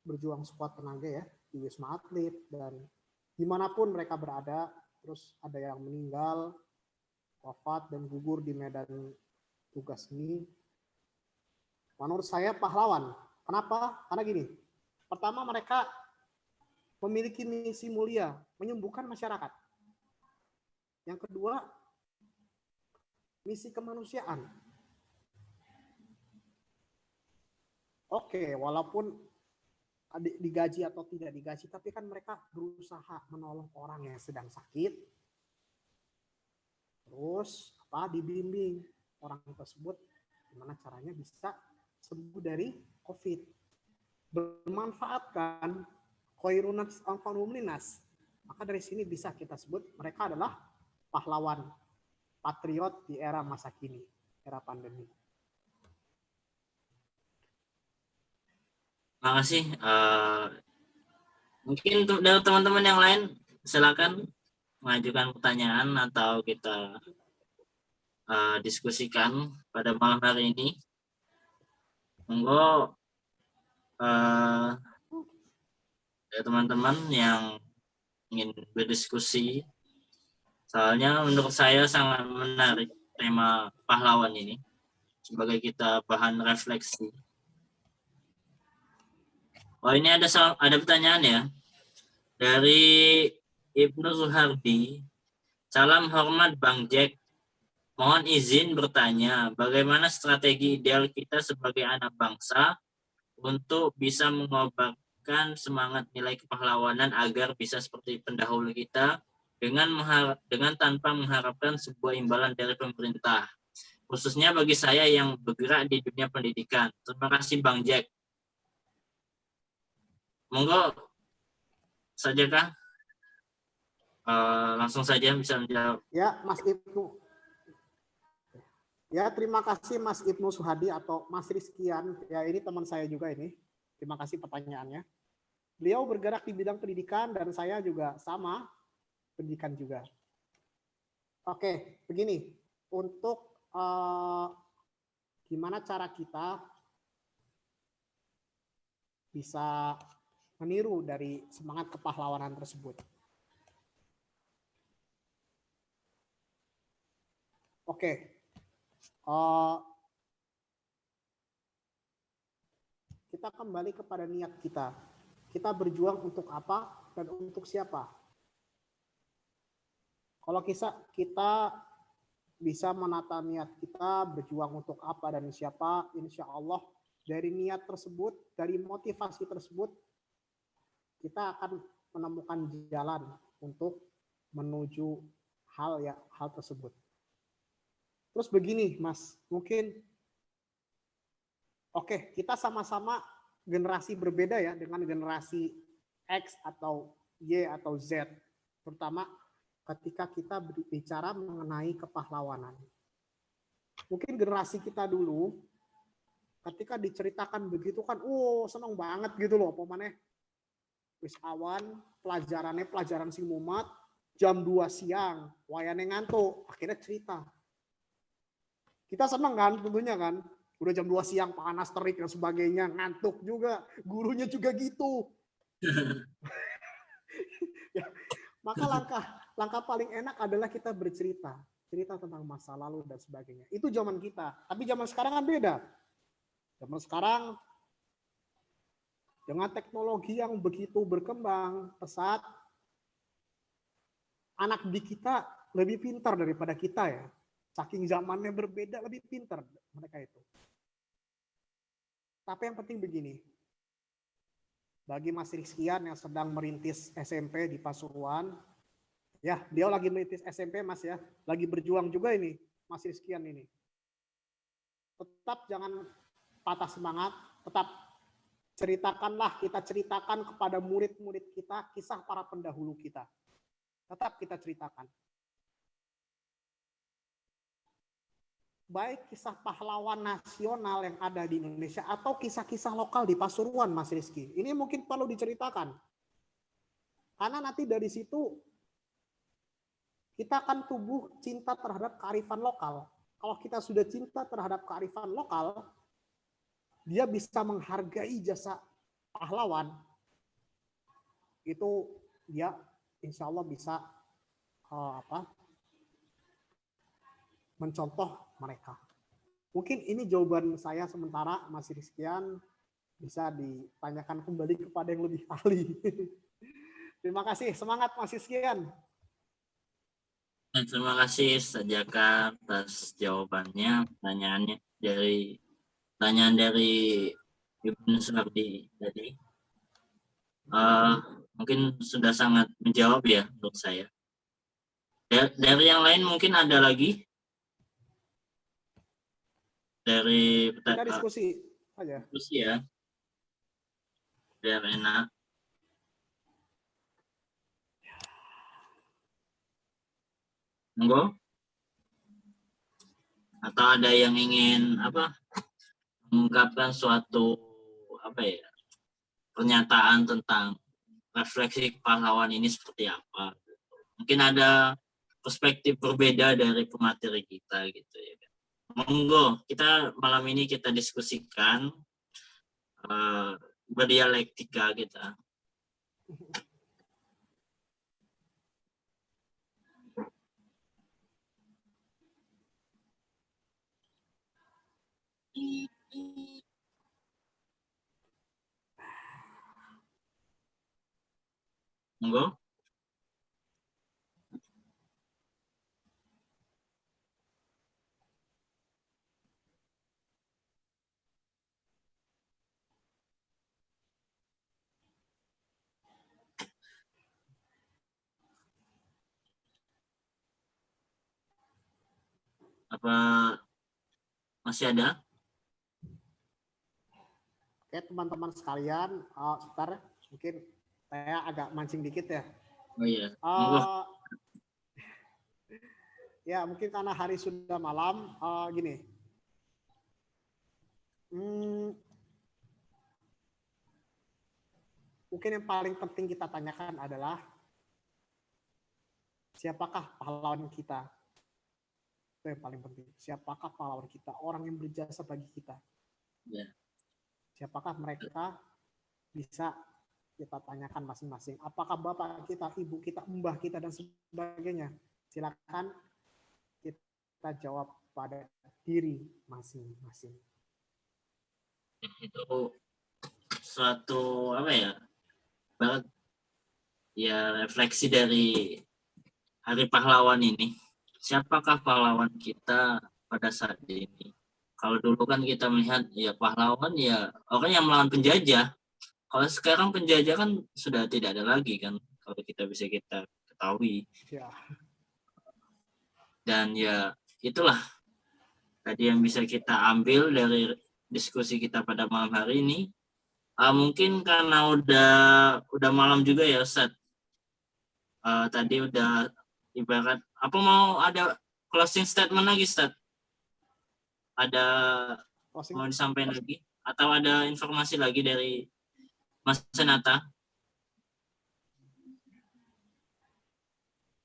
berjuang sekuat tenaga ya, di Wisma Atlet, dan dimanapun mereka berada, terus ada yang meninggal, wafat, dan gugur di medan tugas ini, menurut saya pahlawan. Kenapa? Karena gini, pertama mereka memiliki misi mulia, menyembuhkan masyarakat. Yang kedua, misi kemanusiaan. Oke, walaupun digaji atau tidak digaji, tapi kan mereka berusaha menolong orang yang sedang sakit. Terus dibimbing orang tersebut gimana caranya bisa sembuh dari COVID. Bermanfaatkan khairunas anfa'uhum linnas. Maka dari sini bisa kita sebut mereka adalah pahlawan, patriot di era masa kini, era pandemi. Terima kasih. Mungkin untuk dari teman-teman yang lain, silakan mengajukan pertanyaan atau kita diskusikan pada malam hari ini. Monggo ya teman-teman yang ingin berdiskusi. Soalnya menurut saya sangat menarik tema pahlawan ini sebagai kita bahan refleksi. Oh, ini ada pertanyaan ya dari Ibnu Zuhardi. Salam hormat Bang Jack. Mohon izin bertanya, bagaimana strategi ideal kita sebagai anak bangsa untuk bisa mengobarkan semangat nilai kepahlawanan agar bisa seperti pendahulu kita dengan tanpa mengharapkan sebuah imbalan dari pemerintah, khususnya bagi saya yang bergerak di dunia pendidikan. Terima kasih Bang Jack. Monggo saja Kang, langsung saja bisa menjawab. Ya, Mas Ibnu. Ya, terima kasih Mas Ibnu Suhadi atau Mas Rizkian. Ya, ini teman saya juga ini. Terima kasih pertanyaannya. Beliau bergerak di bidang pendidikan dan saya juga sama, pendidikan juga. Oke, begini. Untuk gimana cara kita bisa meniru dari semangat kepahlawanan tersebut. Oke. Kita kembali kepada niat kita. Kita berjuang untuk apa dan untuk siapa? Kalau kita bisa menata niat kita berjuang untuk apa dan siapa, insya Allah dari niat tersebut, dari motivasi tersebut, kita akan menemukan jalan untuk menuju hal tersebut. Terus begini, Mas, mungkin kita sama-sama generasi berbeda ya dengan generasi X atau Y atau Z, terutama ketika kita berbicara mengenai kepahlawanan. Mungkin generasi kita dulu, ketika diceritakan begitu kan, seneng banget gitu loh, pokoknya wis awan pelajaran sing mumat, jam 2 siang, wayane ngantuk, akhirnya cerita. Kita seneng kan tentunya kan, udah jam 2 siang panas terik dan sebagainya, ngantuk juga, gurunya juga gitu. Ya, maka langkah paling enak adalah kita bercerita, cerita tentang masa lalu dan sebagainya. Itu zaman kita, tapi zaman sekarang kan beda. Zaman sekarang dengan teknologi yang begitu berkembang pesat, anak didik kita lebih pintar daripada kita ya. Saking zamannya berbeda, lebih pintar mereka itu. Tapi yang penting begini, bagi Mas Rizkian yang sedang merintis SMP di Pasuruan, ya dia lagi merintis SMP Mas ya, lagi berjuang juga ini Mas Rizkian ini. Tetap jangan patah semangat, tetap kita ceritakan kepada murid-murid kita kisah para pendahulu kita. Tetap kita ceritakan. Baik kisah pahlawan nasional yang ada di Indonesia atau kisah-kisah lokal di Pasuruan, Mas Rizky. Ini mungkin perlu diceritakan. Karena nanti dari situ kita akan tumbuh cinta terhadap kearifan lokal. Kalau kita sudah cinta terhadap kearifan lokal, dia bisa menghargai jasa pahlawan. Itu dia insya Allah bisa mencontoh mereka. Mungkin ini jawaban saya sementara, Mas Rizkian, bisa ditanyakan kembali kepada yang lebih ahli. Terima kasih, semangat Mas Rizkian. Terima kasih Ustaz Jaka atas jawabannya, pertanyaan dari Ibnu Suhardi tadi. Mungkin sudah sangat menjawab ya untuk saya. Dari yang lain mungkin ada lagi? Dari kita diskusi aja. Diskusi ya. Biar enak. Monggo. Atau ada yang ingin mengungkapkan suatu pernyataan tentang refleksi pahlawan ini seperti apa? Mungkin ada perspektif berbeda dari pemateri kita gitu ya. Monggo, kita malam ini kita diskusikan berdialektika kita. Monggo. Apa masih ada? Oke, teman-teman sekalian, sebentar mungkin saya agak mancing dikit ya. Oh iya. Ya, mungkin karena hari sudah malam, gini. Mungkin yang paling penting kita tanyakan adalah siapakah pahlawan kita? Itu yang paling penting. Siapakah pahlawan kita? Orang yang berjasa bagi kita. Ya. Siapakah mereka? Bisa kita tanyakan masing-masing. Apakah bapak kita, ibu kita, mbah kita, dan sebagainya? Silakan kita jawab pada diri masing-masing. Itu suatu refleksi dari Hari Pahlawan ini. Siapakah pahlawan kita pada saat ini? Kalau dulu kan kita melihat ya pahlawan ya orang yang melawan penjajah. Kalau sekarang penjajah kan sudah tidak ada lagi kan, kalau kita bisa kita ketahui. Ya. Dan ya itulah tadi yang bisa kita ambil dari diskusi kita pada malam hari ini. Mungkin karena udah malam juga ya Ustaz. Tadi udah ibarat apa mau ada closing statement lagi Ustaz? Ada mau disampaikan lagi atau ada informasi lagi dari Mas Senata?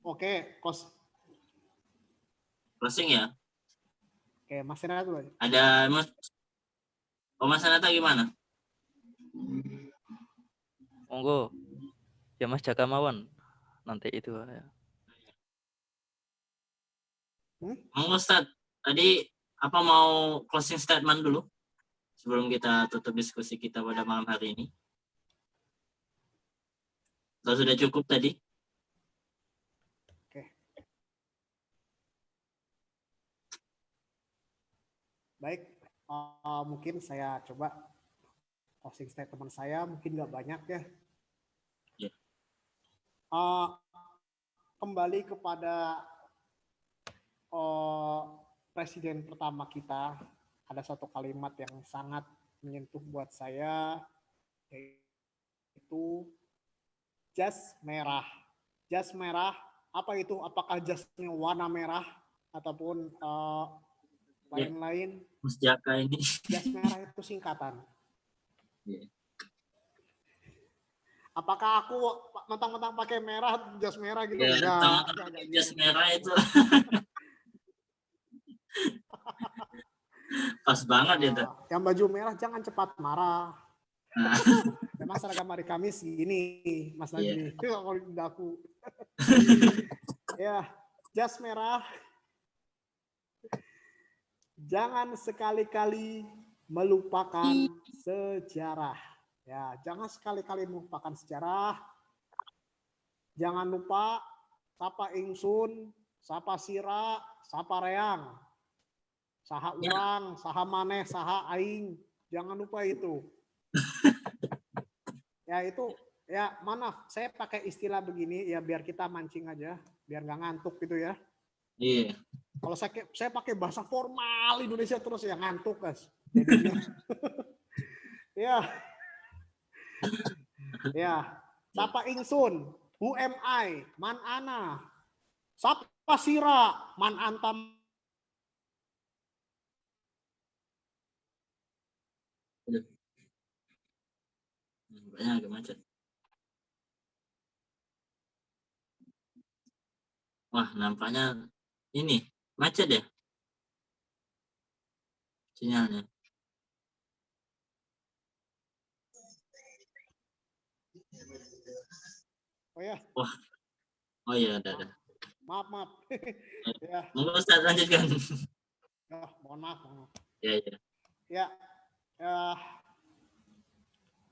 Oke, Closing ya. Oke, Mas Renat dulu. Ada Mas Anata gimana? Monggo. Ya Mas Jaka mawon. Nanti itu ya. Monggo Ustaz. Tadi apa mau closing statement dulu sebelum kita tutup diskusi kita pada malam hari ini? Atau sudah cukup tadi? Oke. Baik, mungkin saya coba closing statement saya, mungkin nggak banyak ya. Ya. Kembali kepada presiden pertama kita, ada satu kalimat yang sangat menyentuh buat saya, yaitu jas merah. Jas merah, apa itu? Apakah jasnya warna merah ataupun lain-lain? Mas Jaka ini. Jas merah itu singkatan. Ya. Apakah aku mentang-mentang pakai merah, jas merah gitu? Ya, enggak jas gitu. merah itu. Pas banget itu. Yang baju merah jangan cepat marah. Memang seragam hari Kamis gini, Mas Najmi. Kalau aku. Ya, jas merah. Jangan sekali-kali melupakan sejarah. Ya, jangan sekali-kali melupakan sejarah. Jangan lupa sapa ingsun, sapa sira, sapa reang. Saha urang, saha maneh, saha aing. Jangan lupa itu. Ya itu, ya maaf, saya pakai istilah begini ya biar kita mancing aja, biar nggak ngantuk gitu ya. Iya. Kalau saya pakai bahasa formal Indonesia terus ya ngantuk guys. Jadinya. Ya. Ya. Sapa ingsun, who am I, man ana. Sapa sira, man antam. Banyak agak macet. Wah, nampaknya ini macet ya sinyalnya. Oh ya. Wah. Oh iya, ada. Maaf. Ya. Monggo Ustaz lanjutkan. Mohon maaf. Ya. Ya.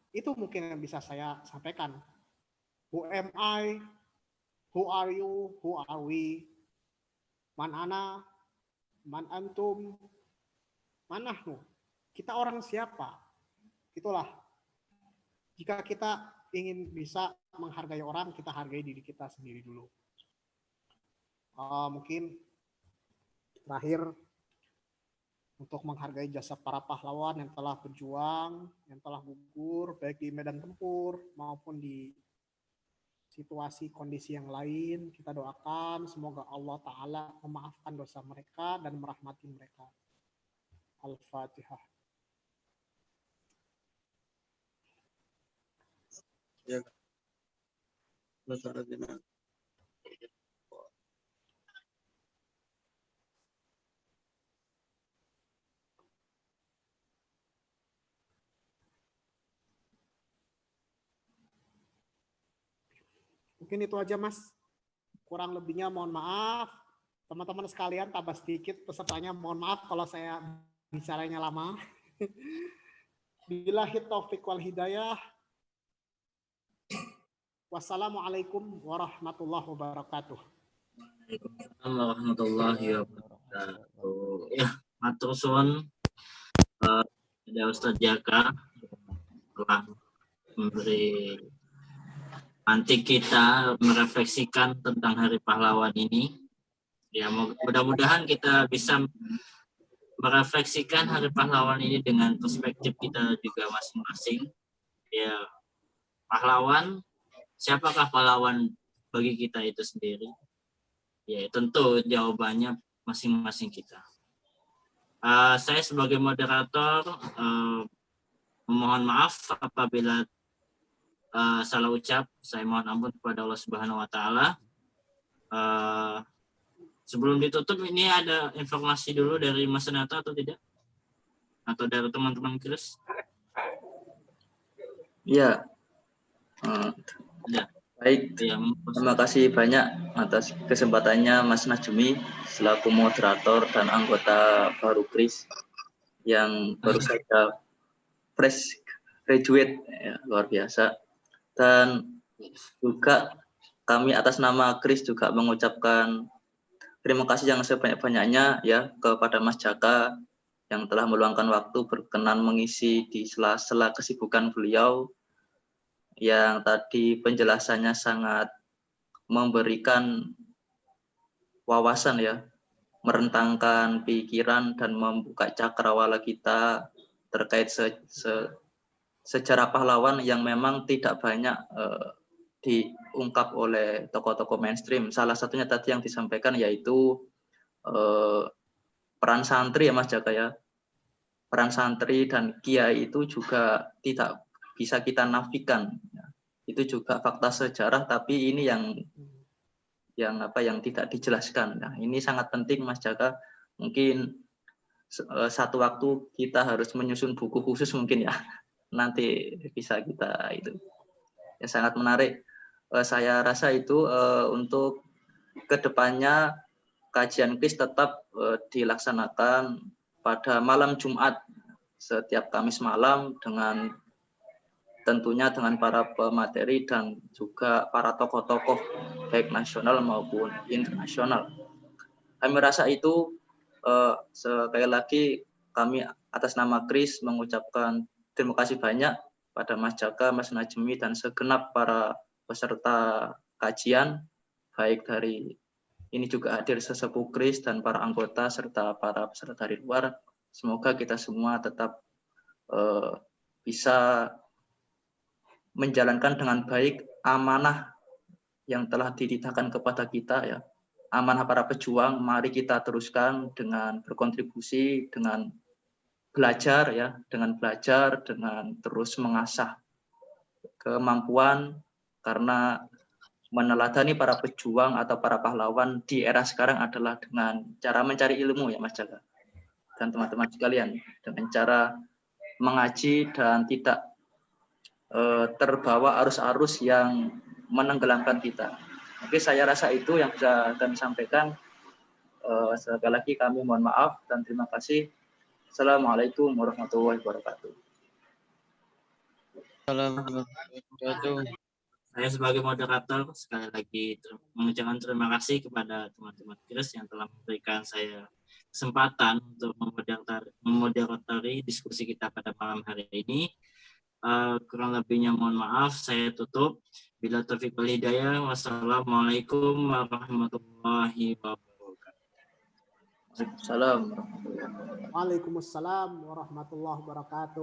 Itu mungkin yang bisa saya sampaikan. Who am I? Who are you? Who are we? Man ana? Man antum? Manahnu? Kita orang siapa? Itulah. Jika kita ingin bisa menghargai orang, kita hargai diri kita sendiri dulu. Mungkin terakhir untuk menghargai jasa para pahlawan yang telah berjuang, yang telah gugur, baik di medan tempur maupun di situasi kondisi yang lain. Kita doakan semoga Allah Ta'ala memaafkan dosa mereka dan merahmati mereka. Al-Fatihah. Ya. Mungkin itu aja Mas. Kurang lebihnya mohon maaf. Teman-teman sekalian tambah sedikit pesertanya. Mohon maaf kalau saya bicaranya lama. Billahi taufiq wal hidayah. Wassalamualaikum warahmatullahi wabarakatuh. Waalaikumsalam warahmatullahi wabarakatuh. Ya, matur suwun ada Ustaz Jaka telah memberi nanti kita merefleksikan tentang Hari Pahlawan ini. Ya, mudah-mudahan kita bisa merefleksikan Hari Pahlawan ini dengan perspektif kita juga masing-masing. Ya, pahlawan, siapakah pahlawan bagi kita itu sendiri? Ya, tentu jawabannya masing-masing kita. Saya sebagai moderator memohon maaf apabila salah ucap. Saya mohon ampun kepada Allah Subhanahu wa taala. Sebelum ditutup ini ada informasi dulu dari Mas Nata atau tidak? Atau dari teman-teman Kris? Iya. Ya. Baik, Ya, terima kasih banyak atas kesempatannya Mas Najmi selaku moderator dan anggota baru Kris yang baru saja fresh graduate, ya, luar biasa. Dan juga kami atas nama Kris juga mengucapkan terima kasih yang sebanyak-banyaknya ya kepada Mas Jaka yang telah meluangkan waktu berkenan mengisi di sela-sela kesibukan beliau, yang tadi penjelasannya sangat memberikan wawasan ya, merentangkan pikiran dan membuka cakrawala kita terkait sejarah pahlawan yang memang tidak banyak diungkap oleh tokoh-tokoh mainstream. Salah satunya tadi yang disampaikan yaitu peran santri ya Mas Jaka ya. Peran santri dan kiai itu juga tidak bisa kita nafikan. Itu juga fakta sejarah, tapi ini yang tidak dijelaskan. Nah, ini sangat penting Mas Jaka. Mungkin satu waktu kita harus menyusun buku khusus mungkin ya. Nanti bisa kita itu. Ya, sangat menarik. Saya rasa itu untuk kedepannya kajian Kris tetap dilaksanakan pada malam Jumat setiap Kamis malam dengan tentunya dengan para pemateri dan juga para tokoh-tokoh baik nasional maupun internasional. Kami rasa itu sekali lagi kami atas nama Kris mengucapkan terima kasih banyak pada Mas Jaka, Mas Najmi dan segenap para peserta kajian, baik dari ini juga hadir sesepuh Kris dan para anggota serta para peserta dari luar. Semoga kita semua tetap bisa menjalankan dengan baik amanah yang telah dititahkan kepada kita ya. Amanah para pejuang, mari kita teruskan dengan berkontribusi, dengan belajar ya, dengan terus mengasah kemampuan, karena meneladani para pejuang atau para pahlawan di era sekarang adalah dengan cara mencari ilmu ya Mas Jaka dan teman-teman sekalian, dengan cara mengaji dan tidak terbawa arus-arus yang menenggelamkan kita. Oke, saya rasa itu yang bisa kami sampaikan. Sekali lagi kami mohon maaf dan terima kasih. Assalamualaikum warahmatullahi wabarakatuh. Saya sebagai moderator sekali lagi mengucapkan terima kasih kepada teman-teman Kris yang telah memberikan saya kesempatan untuk memoderatori diskusi kita pada malam hari ini. Kurang lebihnya mohon maaf, saya tutup. Bila taufiq wal hidayah, wassalamualaikum warahmatullahi wabarakatuh. Waalaikumsalam. Waalaikumsalam warahmatullahi wabarakatuh.